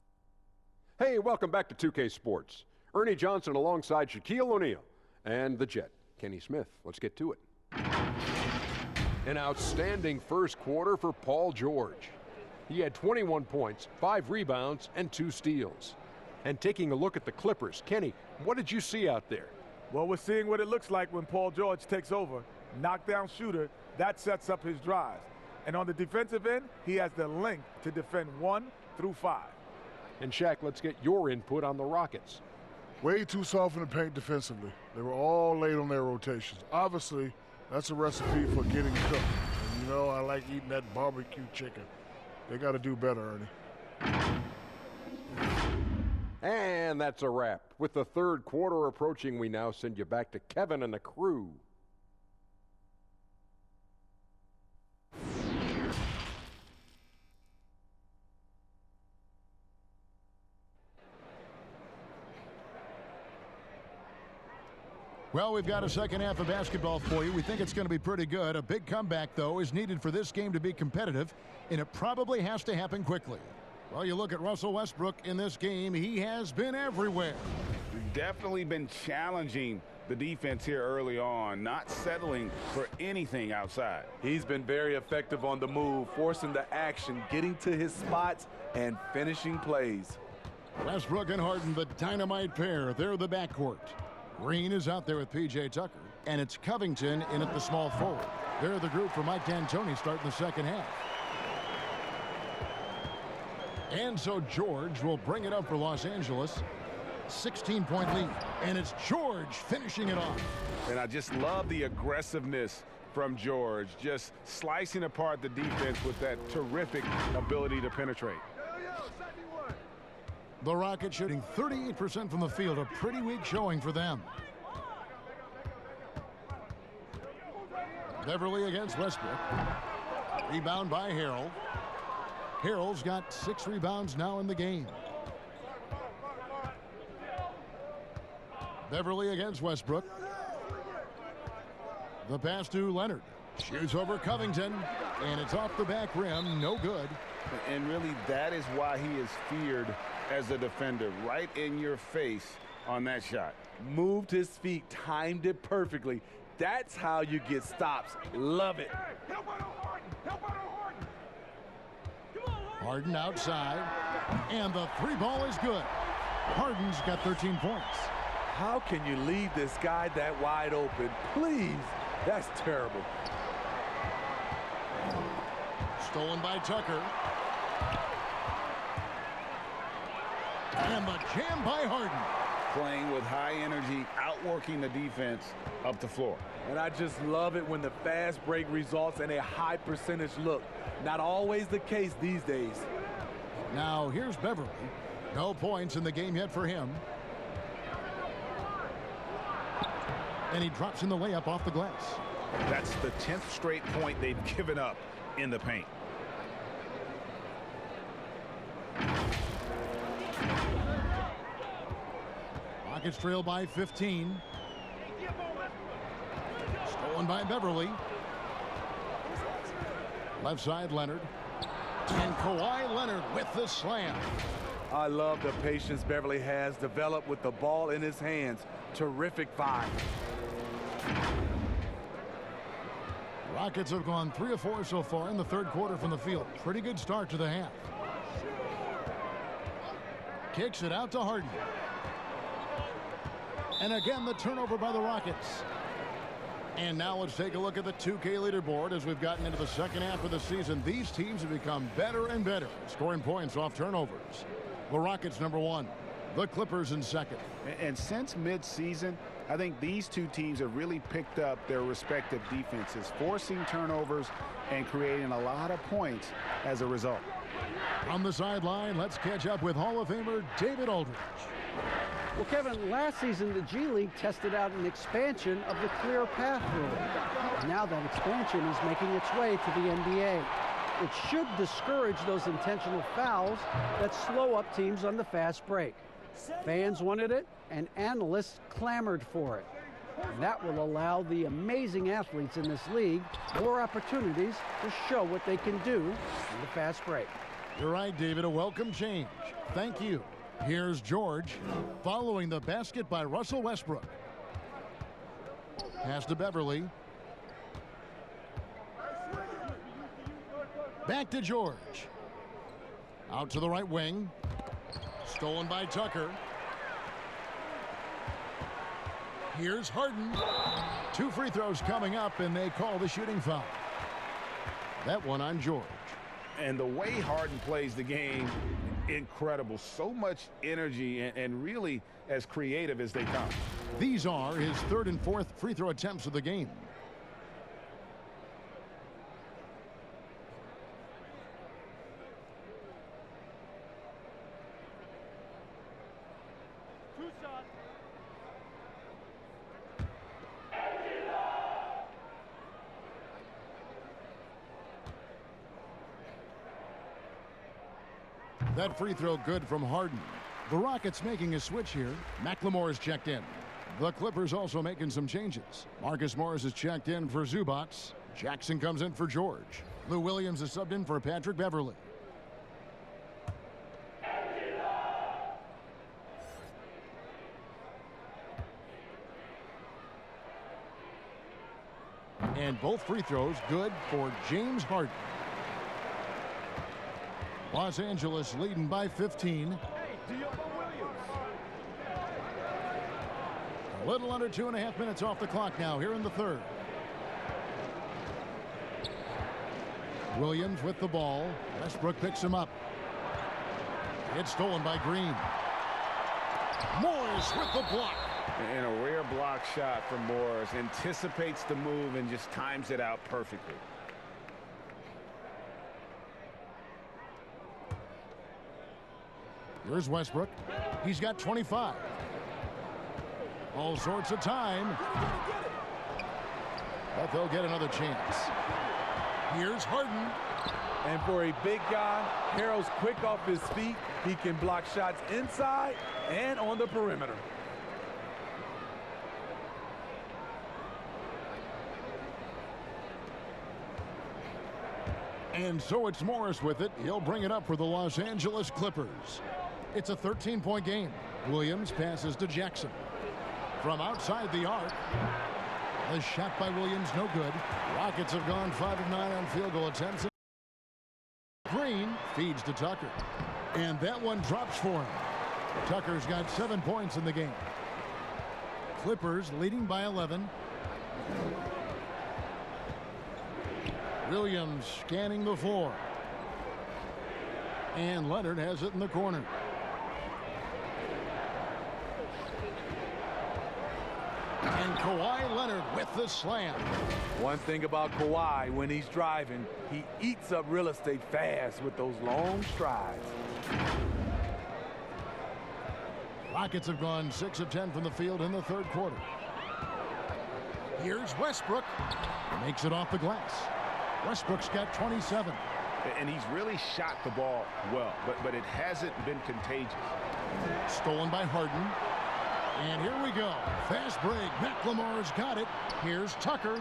Hey, welcome back to 2K Sports. Ernie Johnson alongside Shaquille O'Neal and the Jet, Kenny Smith. Let's get to it. An outstanding first quarter for Paul George. He had 21 points, 5 rebounds, and 2 steals. And taking a look at the Clippers, Kenny, what did you see out there? Well, we're seeing what it looks like when Paul George takes over. Knockdown shooter, that sets up his drives. And on the defensive end, he has the length to defend 1 through 5. And Shaq, let's get your input on the Rockets. Way too soft in the paint defensively. They were all late on their rotations. Obviously, that's a recipe for getting cooked. And you know, I like eating that barbecue chicken. They got to do better, Ernie. And that's a wrap. With the third quarter approaching, we now send you back to Kevin and the crew. Well, we've got a second half of basketball for you. We think it's going to be pretty good. A big comeback, though, is needed for this game to be competitive, and it probably has to happen quickly. Well, you look at Russell Westbrook in this game. He has been everywhere. Definitely been challenging the defense here early on, not settling for anything outside. He's been very effective on the move, forcing the action, getting to his spots, and finishing plays. Westbrook and Harden, the dynamite pair. They're the backcourt. Green is out there with P.J. Tucker, and it's Covington in at the small forward. They're the group for Mike D'Antoni starting the second half. And so George will bring it up for Los Angeles. 16-point lead, and it's George finishing it off. And I just love the aggressiveness from George, just slicing apart the defense with that terrific ability to penetrate. The Rockets shooting 38% from the field, a pretty weak showing for them. Beverly against Westbrook. Rebound by Harrell. Harrell's got 6 rebounds now in the game. Beverly against Westbrook. The pass to Leonard. Shoots over Covington, and it's off the back rim. No good. And really, that is why he is feared as a defender. Right in your face on that shot. Moved his feet, timed it perfectly. That's how you get stops. Love it. Harden outside, and the 3 ball is good. Harden's got 13 points. How can you leave this guy that wide open? Please, that's terrible. Stolen by Tucker. And the jam by Harden. Playing with high energy, outworking the defense up the floor. And I just love it when the fast break results in a high percentage look. Not always the case these days. Now here's Beverly. No points in the game yet for him. And he drops in the layup off the glass. That's the 10th straight point they've given up in the paint. Rockets trail by 15. Stolen by Beverly. Left side, Leonard. And Kawhi Leonard with the slam. I love the patience Beverly has developed with the ball in his hands. Terrific find. Rockets have gone 3 of 4 so far in the third quarter from the field. Pretty good start to the half. Kicks it out to Harden. And again, the turnover by the Rockets. And now let's take a look at the 2K leaderboard as we've gotten into the second half of the season. These teams have become better and better, scoring points off turnovers. The Rockets number 1. The Clippers in second. And since mid-season, I think these two teams have really picked up their respective defenses, forcing turnovers and creating a lot of points as a result. On the sideline, let's catch up with Hall of Famer David Aldridge. Well, Kevin, last season the G League tested out an expansion of the clear path rule. Now that expansion is making its way to the NBA. It should discourage those intentional fouls that slow up teams on the fast break. Fans wanted it, and analysts clamored for it. And that will allow the amazing athletes in this league more opportunities to show what they can do in the fast break. You're right, David. A welcome change. Thank you. Here's George following the basket by Russell Westbrook. Pass to Beverly. Back to George. Out to the right wing. Stolen by Tucker. Here's Harden. 2 free throws coming up, and they call the shooting foul. That one on George. And the way Harden plays the game, incredible. So much energy and really as creative as they come. These are his 3rd and 4th free throw attempts of the game. That free throw good from Harden. The Rockets making a switch here. McLemore is checked in. The Clippers also making some changes. Marcus Morris is checked in for Zubats. Jackson comes in for George. Lou Williams is subbed in for Patrick Beverly. And both free throws good for James Harden. Los Angeles leading by 15. A little under 2.5 minutes off the clock now here in the 3rd. Williams with the ball. Westbrook picks him up. It's stolen by Green. Morris with the block. And a rare block shot from Morris. Anticipates the move and just times it out perfectly. Here's Westbrook. He's got 25. All sorts of time. But they'll get another chance. Here's Harden. And for a big guy, Harrell's quick off his feet. He can block shots inside and on the perimeter. And so it's Morris with it. He'll bring it up for the Los Angeles Clippers. It's a 13-point game. Williams passes to Jackson. From outside the arc. The shot by Williams, no good. Rockets have gone 5 of 9 on field goal attempts. Green feeds to Tucker. And that one drops for him. Tucker's got 7 points in the game. Clippers leading by 11. Williams scanning the floor. And Leonard has it in the corner. And Kawhi Leonard with the slam. One thing about Kawhi, when he's driving, he eats up real estate fast with those long strides. Rockets have gone 6 of 10 from the field in the 3rd quarter. Here's Westbrook. Makes it off the glass. Westbrook's got 27. And he's really shot the ball well, but it hasn't been contagious. Stolen by Harden. And here we go. Fast break. McLemore's got it. Here's Tucker.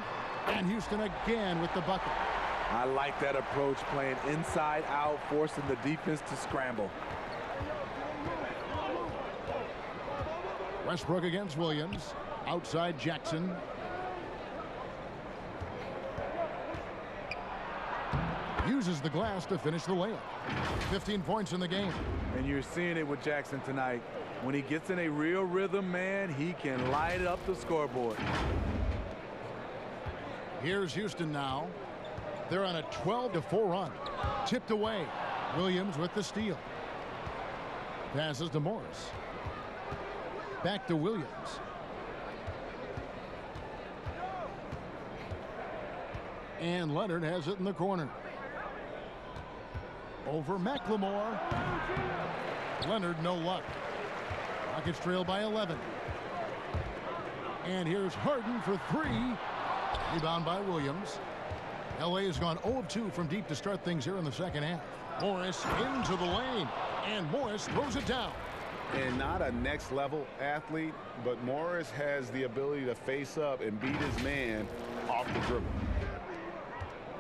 And Houston again with the bucket. I like that approach, playing inside out, forcing the defense to scramble. Westbrook against Williams. Outside Jackson. Uses the glass to finish the layup. 15 points in the game. And you're seeing it with Jackson tonight. When he gets in a real rhythm, man, he can light up the scoreboard. Here's Houston now. They're on a 12-4 run. Tipped away. Williams with the steal. Passes to Morris. Back to Williams. And Leonard has it in the corner. Over McLemore. Leonard, no luck. Rockets trail by 11. And here's Harden for 3. Rebound by Williams. LA has gone 0 of 2 from deep to start things here in the second half. Morris into the lane, and Morris throws it down. And not a next-level athlete, but Morris has the ability to face up and beat his man off the dribble.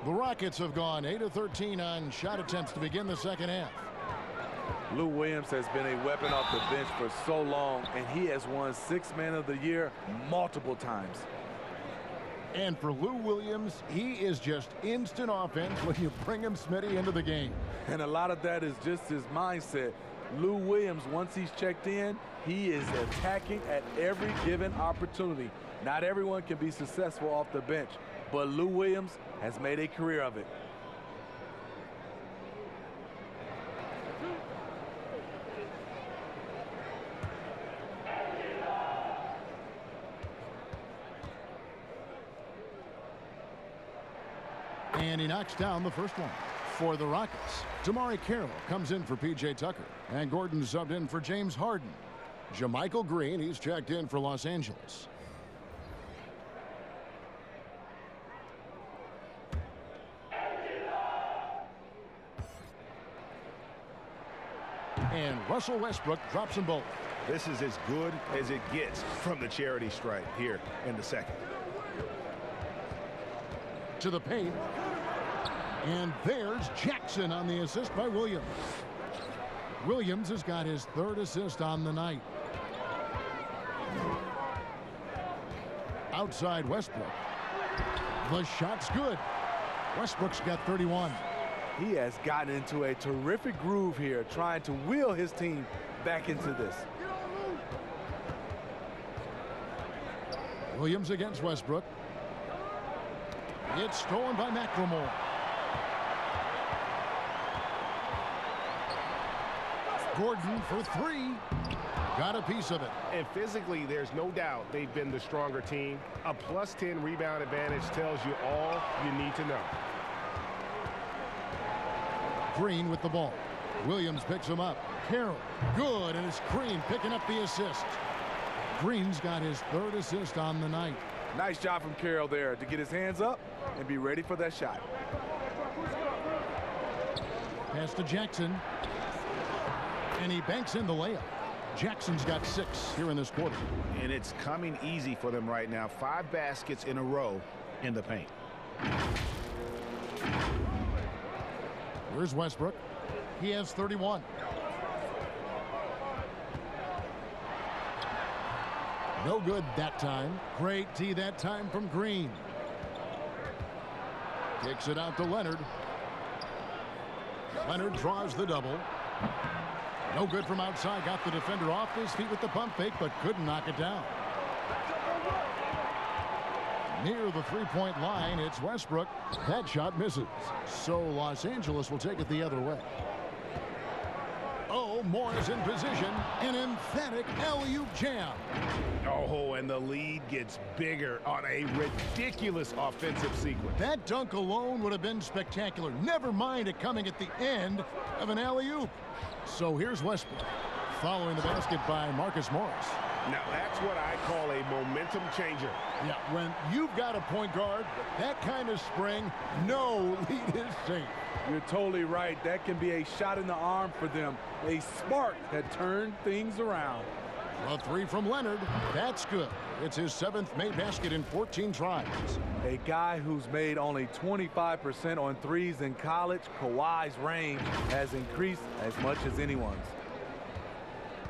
The Rockets have gone 8 of 13 on shot attempts to begin the second half. Lou Williams has been a weapon off the bench for so long, and he has won Sixth Man of the Year multiple times. And for Lou Williams, he is just instant offense when you bring him Smitty into the game. And a lot of that is just his mindset. Lou Williams, once he's checked in, he is attacking at every given opportunity. Not everyone can be successful off the bench, but Lou Williams has made a career of it. And he knocks down the first one. For the Rockets, Damari Carroll comes in for P.J. Tucker. And Gordon subbed in for James Harden. JaMychal Green, he's checked in for Los Angeles. And Russell Westbrook drops them both. This is as good as it gets from the charity stripe here in the second. To the paint. And there's Jackson on the assist by Williams. Williams has got his 3rd assist on the night. Outside Westbrook. The shot's good. Westbrook's got 31. He has gotten into a terrific groove here, trying to wheel his team back into this. Williams against Westbrook. It's stolen by McLemore. Gordon for 3. Got a piece of it. And physically, there's no doubt they've been the stronger team. A +10 rebound advantage tells you all you need to know. Green with the ball. Williams picks him up. Carroll, good, and it's Green picking up the assist. Green's got his 3rd assist on the night. Nice job from Carroll there to get his hands up and be ready for that shot. Pass to Jackson. And he banks in the layup. Jackson's got 6 here in this quarter. And it's coming easy for them right now. 5 baskets in a row in the paint. Here's Westbrook. He has 31. No good that time. Great D that time from Green. Kicks it out to Leonard. Leonard draws the double. No good from outside. Got the defender off his feet with the pump fake, but couldn't knock it down. Near the three-point line, it's Westbrook. That shot misses. So Los Angeles will take it the other way. Oh, Morris in position. An emphatic alley-oop jam. Oh, and the lead gets bigger on a ridiculous offensive sequence. That dunk alone would have been spectacular. Never mind it coming at the end of an alley-oop. So here's Westbrook, following the basket by Marcus Morris. Now, that's what I call a momentum changer. Yeah, when you've got a point guard with that kind of spring, no lead is safe. You're totally right. That can be a shot in the arm for them. A spark that turned things around. A 3 from Leonard. That's good. It's his 7th made basket in 14 tries. A guy who's made only 25% on threes in college, Kawhi's range has increased as much as anyone's.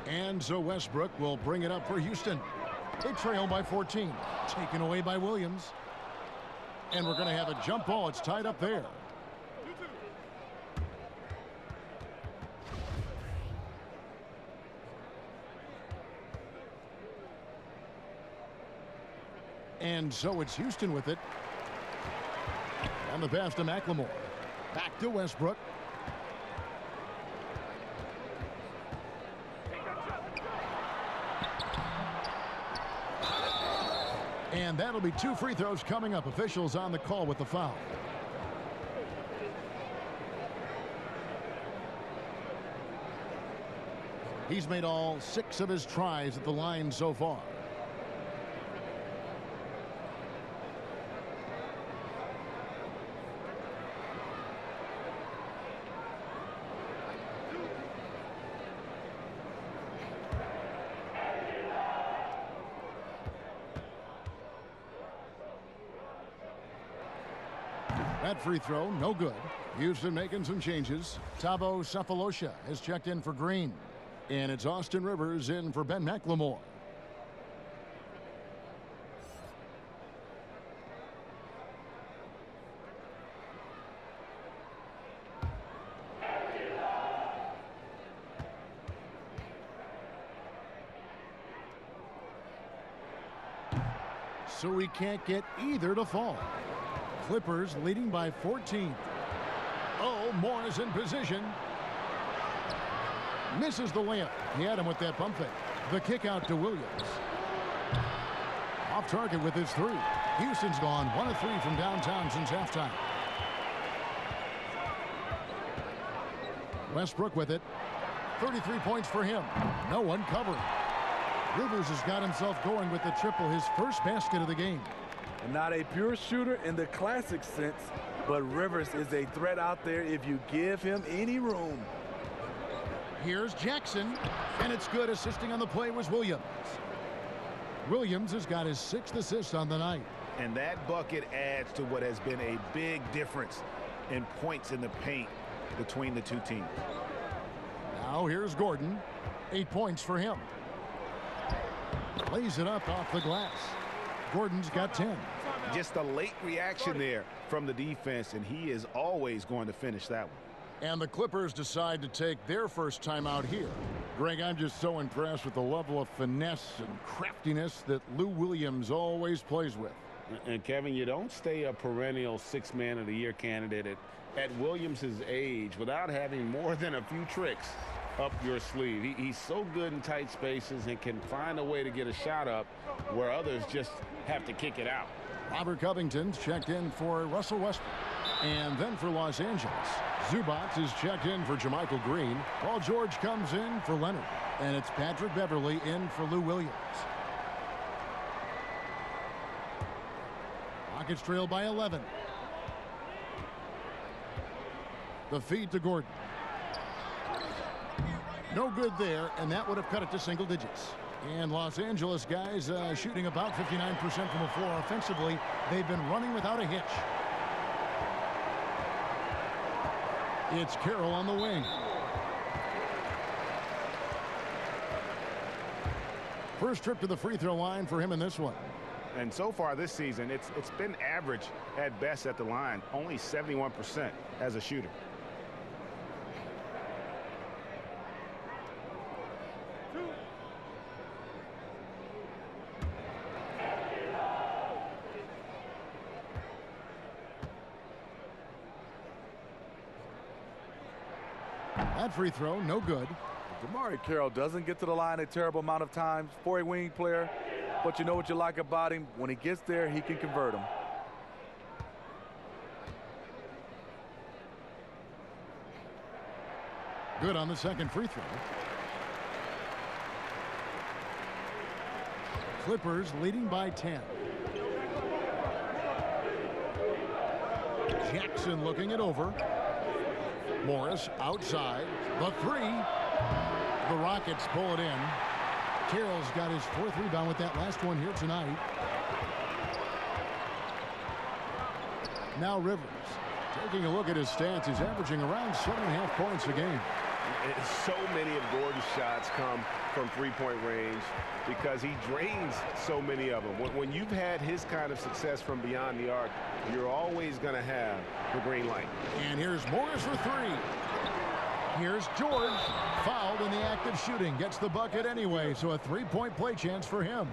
And so Westbrook will bring it up for Houston. They trail by 14. Taken away by Williams. And we're going to have a jump ball. It's tied up there. And so it's Houston with it. On the pass to McLemore. Back to Westbrook. And that'll be 2 free throws coming up. Officials on the call with the foul. He's made all 6 of his tries at the line so far. That free throw, no good. Houston making some changes. Thabo Sefolosha has checked in for Green. And it's Austin Rivers in for Ben McLemore. So he can't get either to fall. Clippers leading by 14. Oh, Morris in position. Misses the layup. He had him with that pump fake. The kick out to Williams. Off target with his 3. Houston's gone 1 of 3 from downtown since halftime. Westbrook with it. 33 points for him. No one covering. Rivers has got himself going with the triple, his first basket of the game. And not a pure shooter in the classic sense, but Rivers is a threat out there if you give him any room. Here's Jackson, and it's good. Assisting on the play was Williams. Williams has got his 6th assist on the night. And that bucket adds to what has been a big difference in points in the paint between the two teams. Now here's Gordon. 8 points for him. Lays it up off the glass. Gordon's got 10. Just a late reaction there from the defense, and he is always going to finish that one. And the Clippers decide to take their first timeout here. Greg, I'm just so impressed with the level of finesse and craftiness that Lou Williams always plays with. And Kevin, you don't stay a perennial 6th man of the year candidate at Williams' age without having more than a few tricks up your sleeve. He's so good in tight spaces and can find a way to get a shot up where others just have to kick it out. Robert Covington's checked in for Russell Westbrook. And then for Los Angeles, Zubac is checked in for JaMychal Green. Paul George comes in for Leonard. And it's Patrick Beverly in for Lou Williams. Rockets trail by 11. The feed to Gordon. No good there, and that would have cut it to single digits. And Los Angeles guys shooting about 59% from the floor offensively. They've been running without a hitch. It's Carroll on the wing. First trip to the free throw line for him in this one. And so far this season, it's been average at best at the line, only 71% as a shooter. That free throw, no good. DeMarre Carroll doesn't get to the line a terrible amount of times for a wing player, but you know what you like about him? When he gets there, he can convert them. Good on the second free throw. Clippers leading by 10. Jackson looking it over. Morris outside. The 3. The Rockets pull it in. Carroll's got his 4th rebound with that last one here tonight. Now Rivers. Taking a look at his stats, he's averaging around 7.5 points a game. So many of Gordon's shots come from three-point range because he drains so many of them. When you've had his kind of success from beyond the arc, you're always going to have the green light. And here's Morris for 3. Here's George, fouled in the act of shooting, gets the bucket anyway, so a 3-point play chance for him.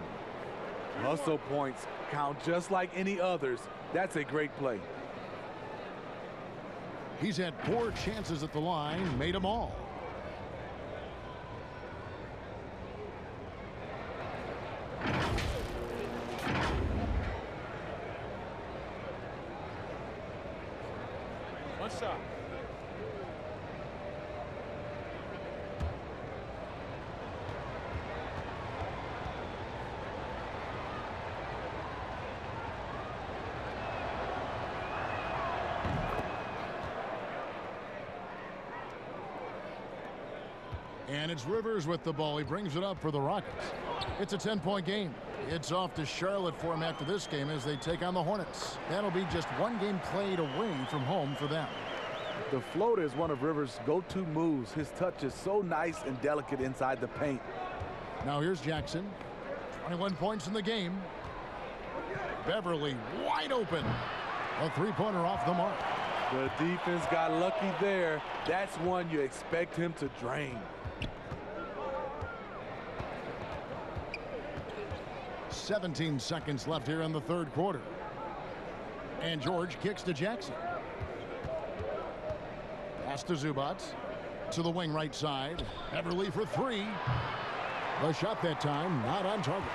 Hustle points count just like any others. That's a great play. He's had 4 chances at the line, made them all. One shot. And it's Rivers with the ball. He brings it up for the Rockets. It's a 10-point game. It's off to Charlotte for him after this game as they take on the Hornets. That'll be just one game played away from home for them. The floater is one of Rivers' go-to moves. His touch is so nice and delicate inside the paint. Now here's Jackson. 21 points in the game. Beverly wide open. A three-pointer off the mark. The defense got lucky there. That's one you expect him to drain. 17 seconds left here in the third quarter. And George kicks to Jackson. Pass to Zubac. To the wing right side. Beverly for three. The shot that time not on target.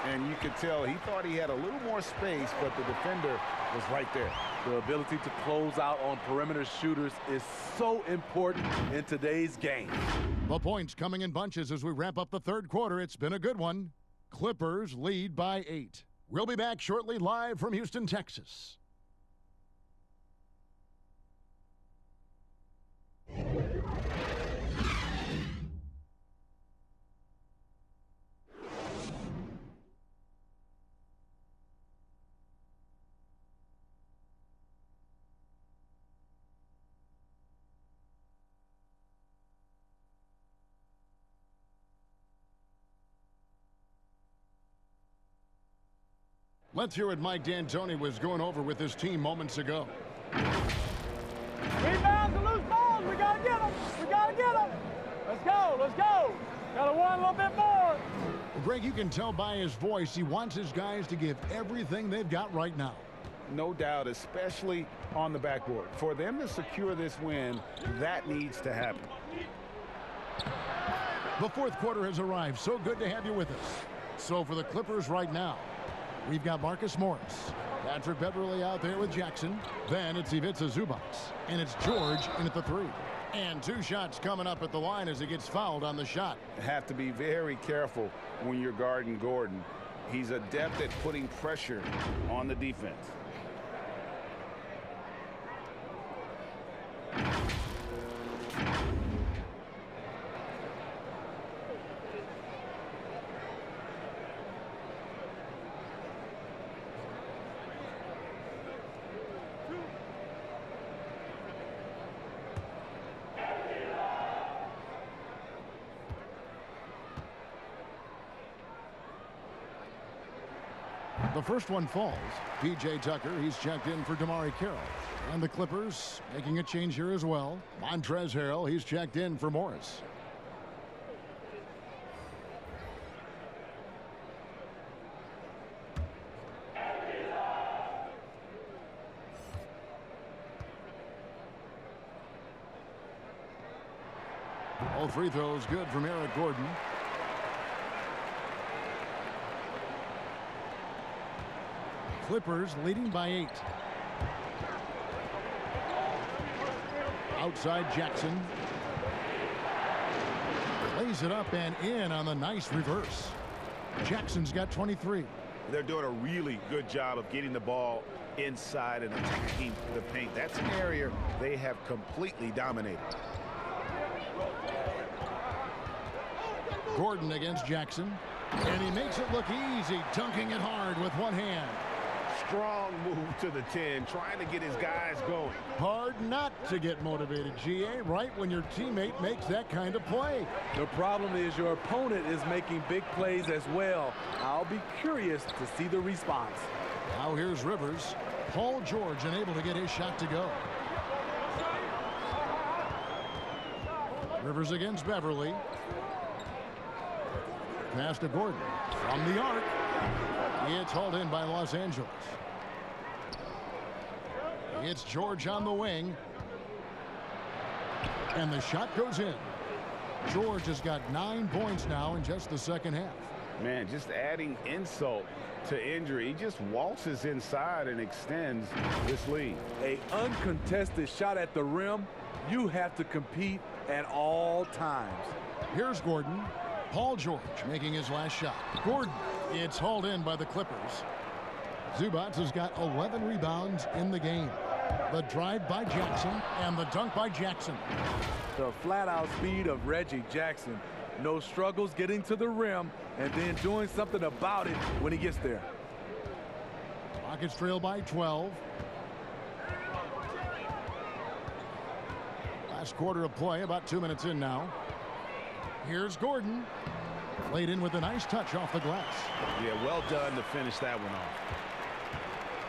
And you could tell he thought he had a little more space, but the defender was right there. The ability to close out on perimeter shooters is so important in today's game. The points coming in bunches as we wrap up the third quarter. It's been a good one. Clippers lead by 8. We'll be back shortly live from Houston, Texas. Let's hear what Mike D'Antoni was going over with his team moments ago. Rebounds and loose balls. We got to get them. We got to get them. Let's go. Let's go. Got to want a little bit more. Greg, you can tell by his voice he wants his guys to give everything they've got right now. No doubt, especially on the backboard. For them to secure this win, that needs to happen. The fourth quarter has arrived. So good to have you with us. So for the Clippers right now, we've got Marcus Morris. Patrick Beverly out there with Jackson. Then it's Ivica Zubac. And it's George in at the three. And two shots coming up at the line as he gets fouled on the shot. Have to be very careful when you're guarding Gordon. He's adept at putting pressure on the defense. The first one falls. P.J. Tucker, he's checked in for Damari Carroll. And the Clippers making a change here as well. Montrezl Harrell, he's checked in for Morris. All free throws good from Eric Gordon. Clippers leading by 8. Outside Jackson. Lays it up and in on the nice reverse. Jackson's got 23. They're doing a really good job of getting the ball inside and attacking the paint. That's an area they have completely dominated. Gordon against Jackson. And he makes it look easy, dunking it hard with one hand. Strong move to the 10, trying to get his guys going. Hard not to get motivated, GA, right when your teammate makes that kind of play. The problem is your opponent is making big plays as well. I'll be curious to see the response. Now here's Rivers. Paul George unable to get his shot to go. Rivers against Beverly. Pass to Gordon from the arc. It's hauled in by Los Angeles. It's George on the wing. And the shot goes in. George has got 9 points now in just the second half. Man, just adding insult to injury. He just waltzes inside and extends this lead. An uncontested shot at the rim, you have to compete at all times. Here's Gordon. Paul George making his last shot. Gordon, it's hauled in by the Clippers. Zubac has got 11 rebounds in the game. The drive by Jackson and the dunk by Jackson. The flat-out speed of Reggie Jackson. No struggles getting to the rim and then doing something about it when he gets there. Rockets trail by 12. Last quarter of play, about 2 minutes in now. Here's Gordon. Laid in with a nice touch off the glass. Yeah, well done to finish that one off.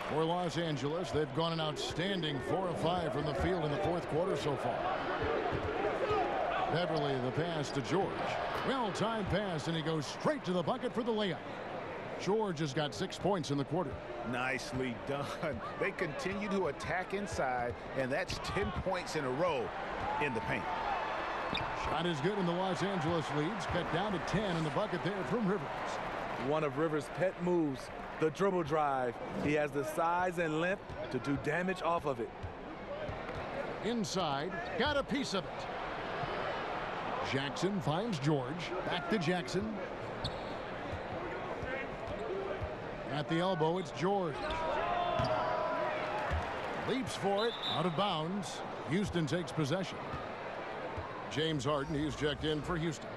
For Los Angeles, they've gone an outstanding 4 of 5 from the field in the fourth quarter so far. Beverly, the pass to George. Well-timed pass, and he goes straight to the bucket for the layup. George has got 6 points in the quarter. Nicely done. They continue to attack inside, and that's 10 points in a row in the paint. Shot is good, and the Los Angeles leads cut down to 10 in the bucket there from Rivers. One of Rivers' pet moves, the dribble drive. He has the size and length to do damage off of it. Inside, got a piece of it. Jackson finds George. Back to Jackson. At the elbow, it's George. Leaps for it, out of bounds. Houston takes possession. James Harden, he's checked in for Houston.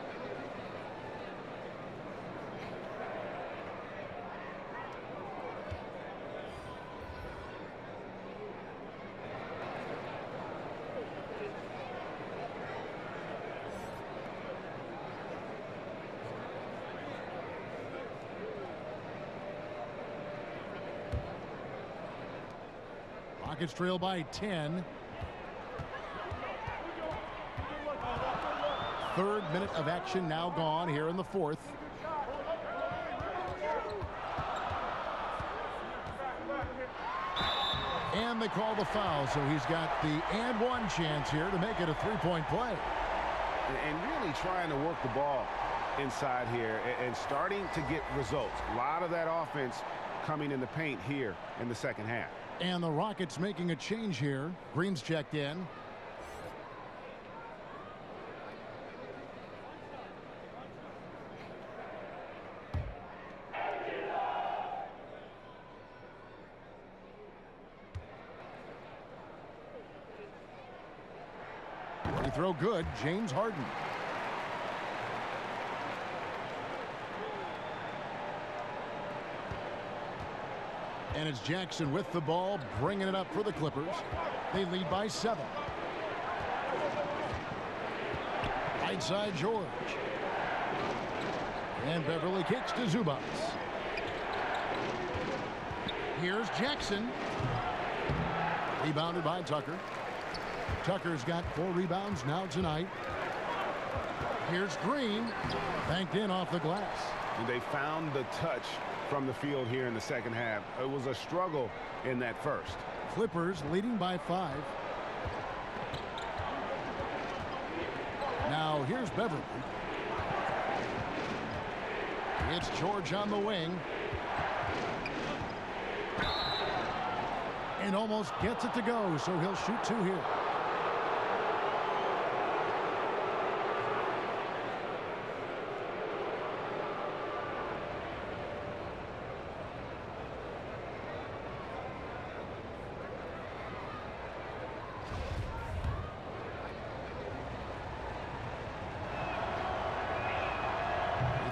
Rockets trail by 10. Third minute of action now gone here in the fourth. And they call the foul, so he's got the and one chance here to make it a three-point play. And really trying to work the ball inside here and starting to get results. A lot of that offense coming in the paint here in the second half. And the Rockets making a change here. Green's checked in. Free throw good, James Harden. And it's Jackson with the ball, bringing it up for the Clippers. They lead by 7. Right side, George. And Beverly kicks to Zubas. Here's Jackson. Rebounded by Tucker. Tucker's got 4 rebounds now tonight. Here's Green. Banked in off the glass. And they found the touch from the field here in the second half. It was a struggle in that first. Clippers leading by 5. Now here's Beverly. It's George on the wing. And almost gets it to go, so he'll shoot 2 here.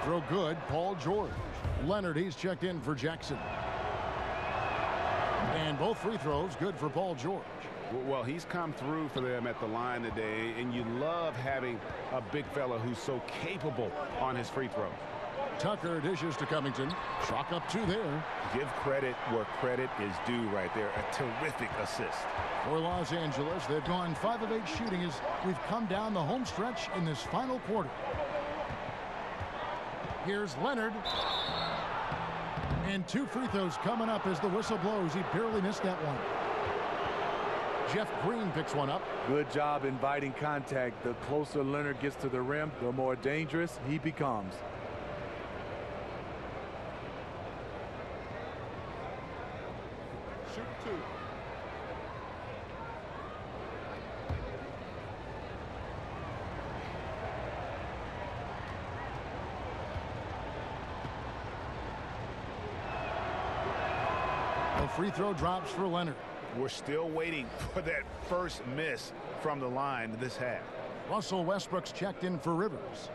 Throw good, Paul George. Leonard, he's checked in for Jackson. And both free throws good for Paul George. Well, he's come through for them at the line today, and you love having a big fella who's so capable on his free throws. Tucker dishes to Covington. Chalk up 2 there. Give credit where credit is due right there. A terrific assist. For Los Angeles, they've gone 5 of 8 shooting as we've come down the home stretch in this final quarter. Here's Leonard. And 2 free throws coming up as the whistle blows. He barely missed that one. Jeff Green picks one up. Good job inviting contact. The closer Leonard gets to the rim, the more dangerous he becomes. Shoot 2. The free throw drops for Leonard. We're still waiting for that first miss from the line this half. Russell Westbrook's checked in for Rivers.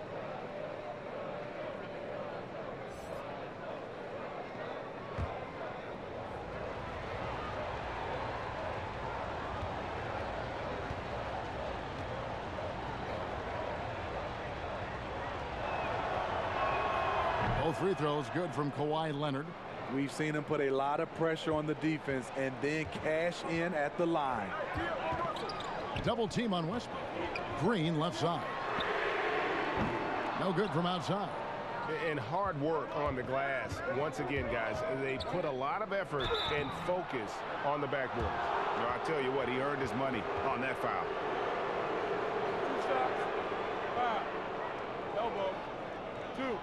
Both free throws good from Kawhi Leonard. We've seen him put a lot of pressure on the defense and then cash in at the line. Double team on Westbrook. Green left side. No good from outside. And hard work on the glass. Once again, guys, they put a lot of effort and focus on the backboard. You know, I tell you what, he earned his money on that foul. 2 shots. 5. Elbow. 2.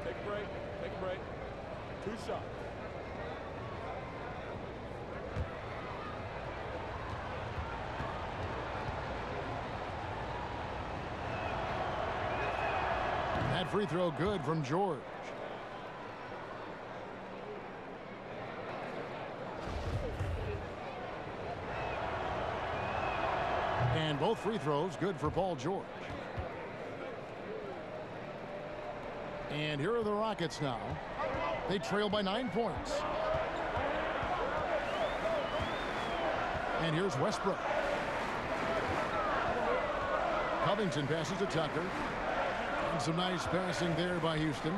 Take a break. Take a break. 2 shots. That free throw good from George. And both free throws good for Paul George. And here are the Rockets now. They trail by 9 points. And here's Westbrook. Covington passes to Tucker. And some nice passing there by Houston.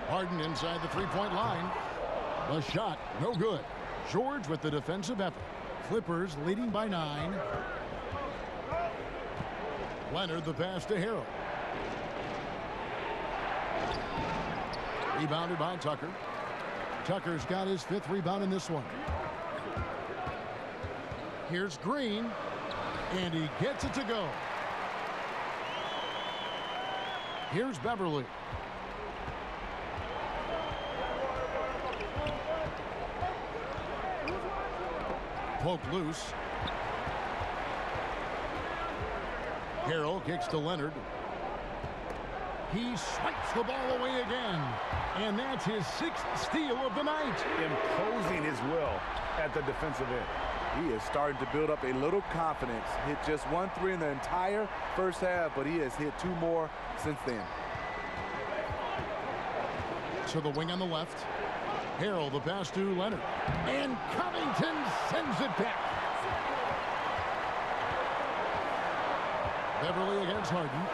Harden inside the three-point line. The shot, no good. George with the defensive effort. Clippers leading by 9. Leonard the pass to Harrell. Rebounded by Tucker. Tucker's got his 5th rebound in this one. Here's Green, and he gets it to go. Here's Beverly. Poked loose. Harrell kicks to Leonard. He swipes the ball away again. And that's his 6th steal of the night. Imposing his will at the defensive end. He is starting to build up a little confidence. Hit just 1 3 in the entire first half, but he has hit 2 more since then. To the wing on the left. Harrell the pass to Leonard. And Covington sends it back. Beverly against Harden.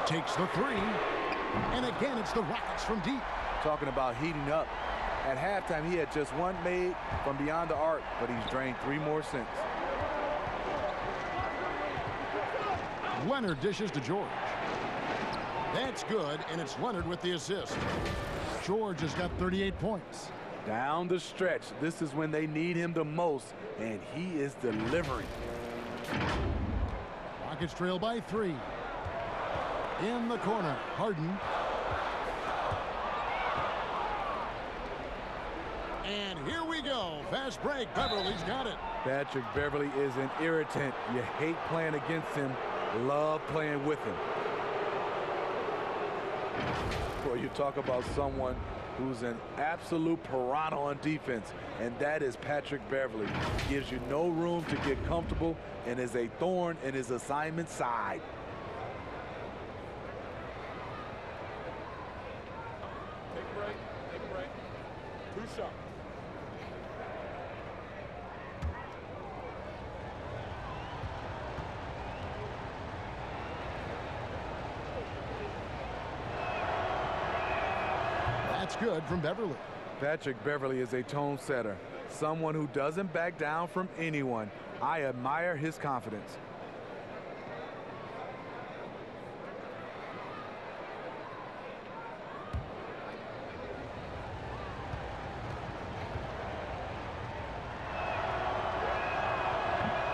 Takes the 3. And again, it's the Rockets from deep. Talking about heating up. At halftime, he had just 1 made from beyond the arc, but he's drained 3 more since. Leonard dishes to George. That's good, and it's Leonard with the assist. George has got 38 points. Down the stretch, this is when they need him the most, and he is delivering. Rockets trail by 3. In the corner, Harden. And here we go. Fast break. Beverly's got it. Patrick Beverly is an irritant. You hate playing against him, love playing with him. Boy, you talk about someone who's an absolute piranha on defense, and that is Patrick Beverly. Gives you no room to get comfortable and is a thorn in his assignment side. Take a break. Take a break. 2 shots. That's good from Beverly. Patrick Beverly is a tone setter, someone who doesn't back down from anyone. I admire his confidence.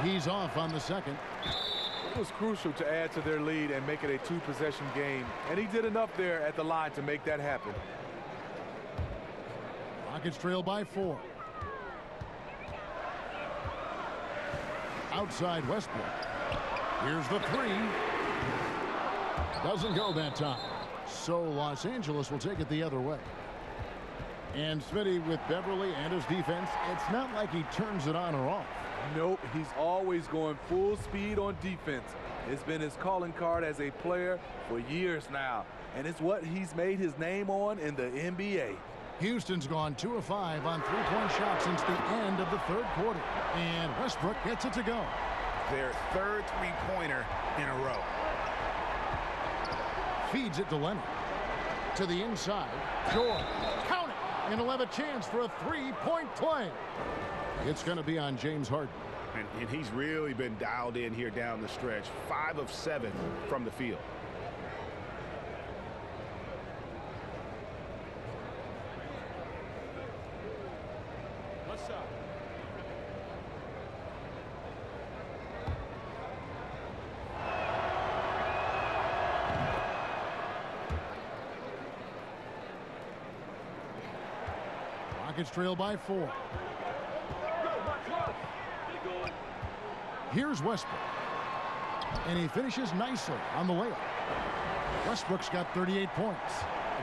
He's off on the second. It was crucial to add to their lead and make it a 2-possession game, and he did enough there at the line to make that happen. Rockets trail by 4. outside Westbrook. Here's the three. Doesn't go that time. So Los Angeles will take it the other way. And Smitty with Beverly and his defense, it's not like he turns it on or off. Nope, he's always going full speed on defense. It's been his calling card as a player for years now, and it's what he's made his name on in the NBA. Houston's gone 2 of 5 on three-point shots since the end of the third quarter. And Westbrook gets it to go. Their third three-pointer in a row. Feeds it to Leonard. To the inside. George. Count it. And he'll have a chance for a three-point play. It's going to be on James Harden. And he's really been dialed in here down the stretch. 5 of 7 from the field. Left side. Rockets trail by 4. Here's Westbrook. And he finishes nicely on the layup. Westbrook's got 38 points.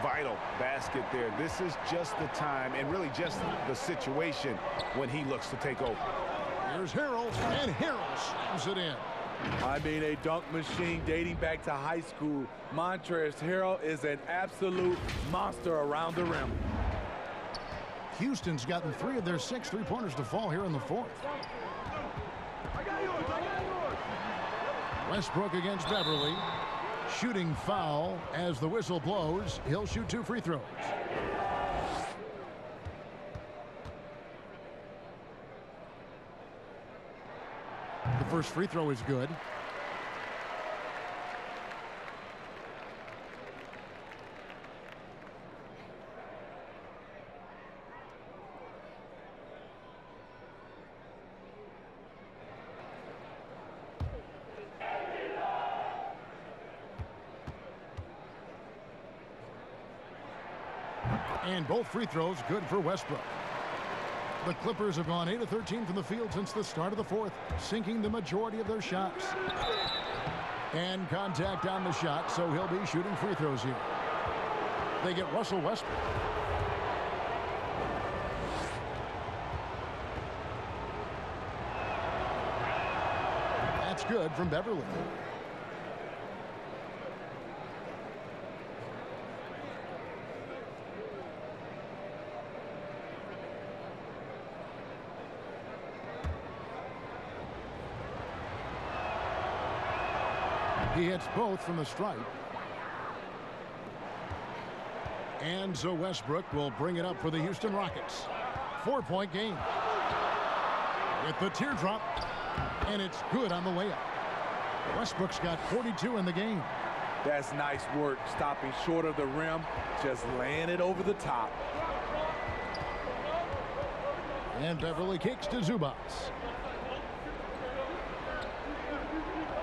Vital basket there. This is just the time and really just the situation when he looks to take over. Here's Harrell, and Harrell slams it in. I mean, a dunk machine dating back to high school. Montrezl Harrell is an absolute monster around the rim. Houston's gotten 3 of their 6 three-pointers to fall here in the fourth. Westbrook against Beverly. Shooting foul as the whistle blows. He'll shoot 2 free throws. The first free throw is good. And both free throws good for Westbrook. The Clippers have gone 8 of 13 from the field since the start of the fourth, sinking the majority of their shots. And contact on the shot, so he'll be shooting free throws here. They get Russell Westbrook. That's good from Beverly. He hits both from the stripe. And so Westbrook will bring it up for the Houston Rockets. 4-point game. With the teardrop. And it's good on the layup. Westbrook's got 42 in the game. That's nice work, stopping short of the rim, just laying it over the top. And Beverly kicks to Zubas.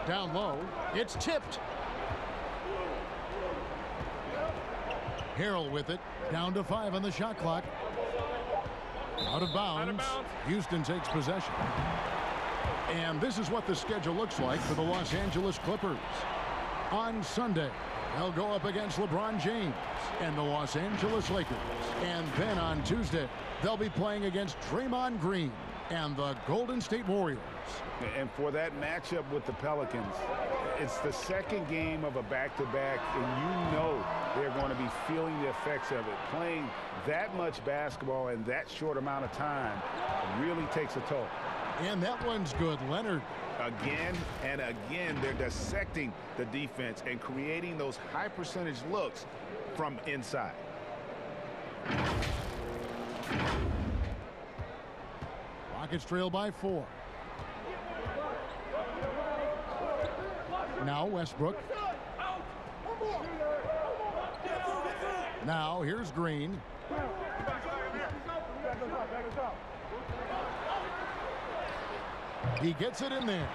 Down low, it's tipped. Harrell with it, down to 5 on the shot clock. Out of bounds. Houston takes possession. And this is what the schedule looks like for the Los Angeles Clippers. On Sunday, they'll go up against LeBron James and the Los Angeles Lakers. And then on Tuesday, they'll be playing against Draymond Green and the Golden State Warriors. And for that matchup with the Pelicans, it's the second game of a back-to-back, and you know they're going to be feeling the effects of it. Playing that much basketball in that short amount of time really takes a toll. And that one's good, Leonard. Again and again, they're dissecting the defense and creating those high-percentage looks from inside. Rockets trail by 4. Now Westbrook. Now here's Green. He gets it in there.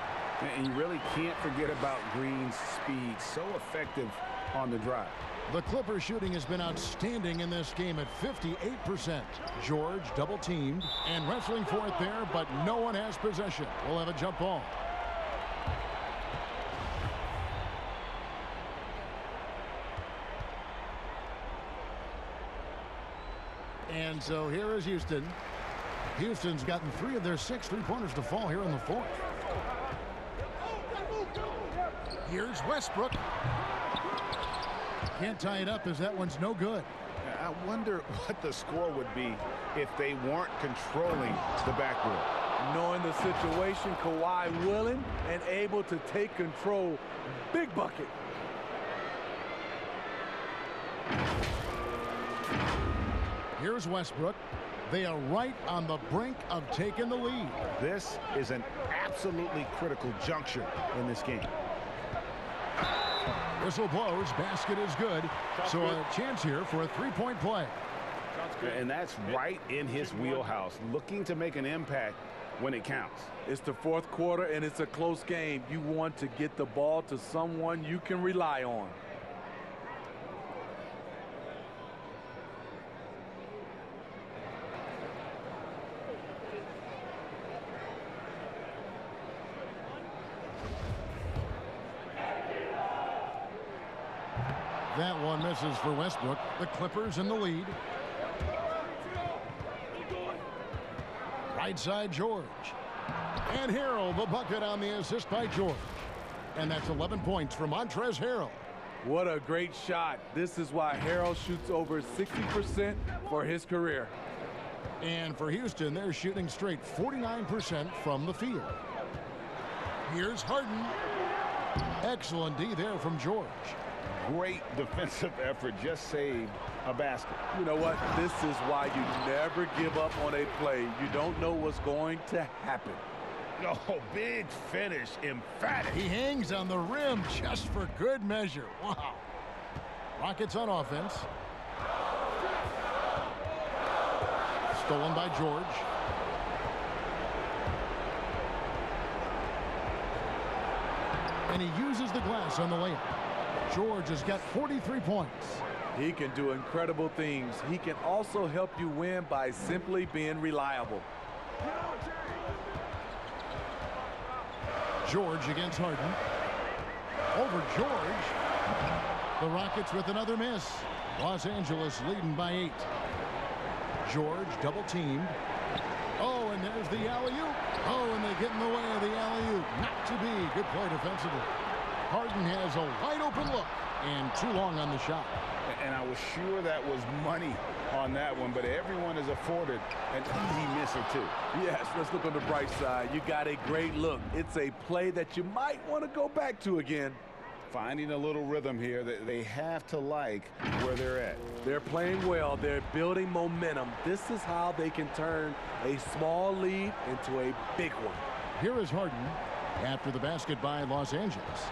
And you really can't forget about Green's speed. So effective on the drive. The Clippers shooting has been outstanding in this game at 58%. George double teamed and wrestling for it there, but no one has possession. We'll have a jump ball. And so here is Houston. Houston's gotten 3 of their 6 3-pointers to fall here in the 4th. Here's Westbrook. Can't tie it up as that one's no good. I wonder what the score would be if they weren't controlling the backboard. Knowing the situation, Kawhi willing and able to take control. Big bucket. Here's Westbrook. They are right on the brink of taking the lead. This is an absolutely critical juncture in this game. Whistle blows. Basket is good. So a chance here for a 3-point play. And that's right in his wheelhouse, looking to make an impact when it counts. It's the 4th quarter, and it's a close game. You want to get the ball to someone you can rely on. That one misses for Westbrook. The Clippers in the lead. Right side, George. And Harrell, the bucket on the assist by George. And that's 11 points for Montrezl Harrell. What a great shot. This is why Harrell shoots over 60% for his career. And for Houston, they're shooting straight 49% from the field. Here's Harden. Excellent D there from George. Great defensive effort, just saved a basket. You know what? This is why you never give up on a play. You don't know what's going to happen. Oh, big finish, emphatic. He hangs on the rim just for good measure. Wow. Rockets on offense. Stolen by George. And he uses the glass on the layup. George has got 43 points. He can do incredible things. He can also help you win by simply being reliable. George against Harden. Over George. The Rockets with another miss. Los Angeles leading by 8. George double teamed. Oh, and there's the alley-oop. Oh, and they get in the way of the alley-oop. Not to be. Good play defensively. Harden has a wide open look and too long on the shot. And I was sure that was money on that one, but everyone is afforded an easy miss or two. Yes, let's look on the bright side. You got a great look. It's a play that you might want to go back to again. Finding a little rhythm here that they have to like where they're at. They're playing well. They're building momentum. This is how they can turn a small lead into a big one. Here is Harden after the basket by Los Angeles.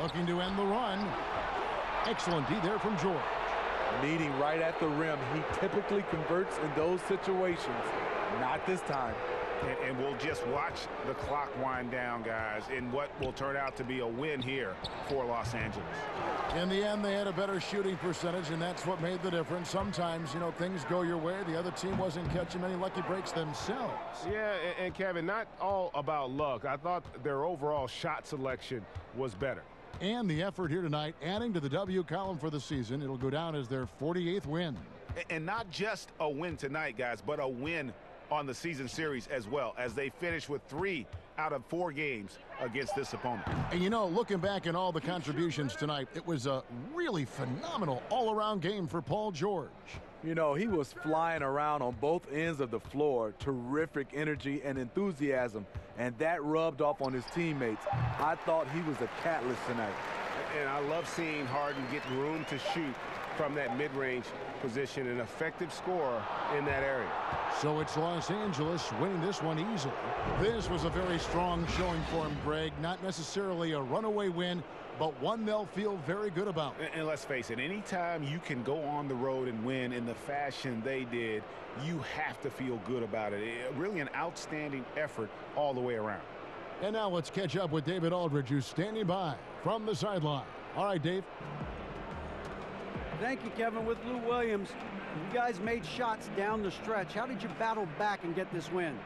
Looking to end the run. Excellent D there from George. Meeting right at the rim. He typically converts in those situations. Not this time. And we'll just watch the clock wind down, guys, in what will turn out to be a win here for Los Angeles. In the end, they had a better shooting percentage, and that's what made the difference. Sometimes, you know, things go your way. The other team wasn't catching many lucky breaks themselves. Yeah, and Kevin, not all about luck. I thought their overall shot selection was better. And the effort here tonight, adding to the W column for the season. It'll go down as their 48th win. And not just a win tonight, guys, but a win on the season series as well, as they finish with 3 out of 4 games against this opponent. And you know, looking back at all the contributions tonight, it was a really phenomenal all-around game for Paul George. You know, he was flying around on both ends of the floor. Terrific energy and enthusiasm, and that rubbed off on his teammates. I thought he was a catalyst tonight. And I love seeing Harden get room to shoot from that mid-range position, an effective scorer in that area. So it's Los Angeles winning this one easily. This was a very strong showing for him, Greg. Not necessarily a runaway win, but one they'll feel very good about. And let's face it, anytime you can go on the road and win in the fashion they did, you have to feel good about it. Really an outstanding effort all the way around. And now let's catch up with David Aldridge, who's standing by from the sideline. All right, Dave. Thank you, Kevin. With Lou Williams, you guys made shots down the stretch. How did you battle back and get this win?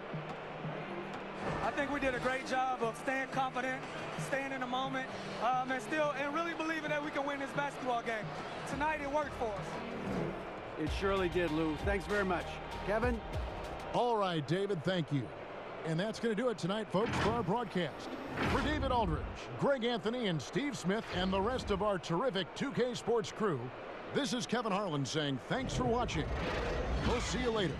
I think we did a great job of staying confident, staying in the moment, and really believing that we can win this basketball game. Tonight it worked for us. It surely did, Lou. Thanks very much. Kevin? All right, David, thank you. And that's going to do it tonight, folks, for our broadcast. For David Aldridge, Greg Anthony, and Steve Smith, and the rest of our terrific 2K Sports crew, this is Kevin Harlan saying thanks for watching. We'll see you later.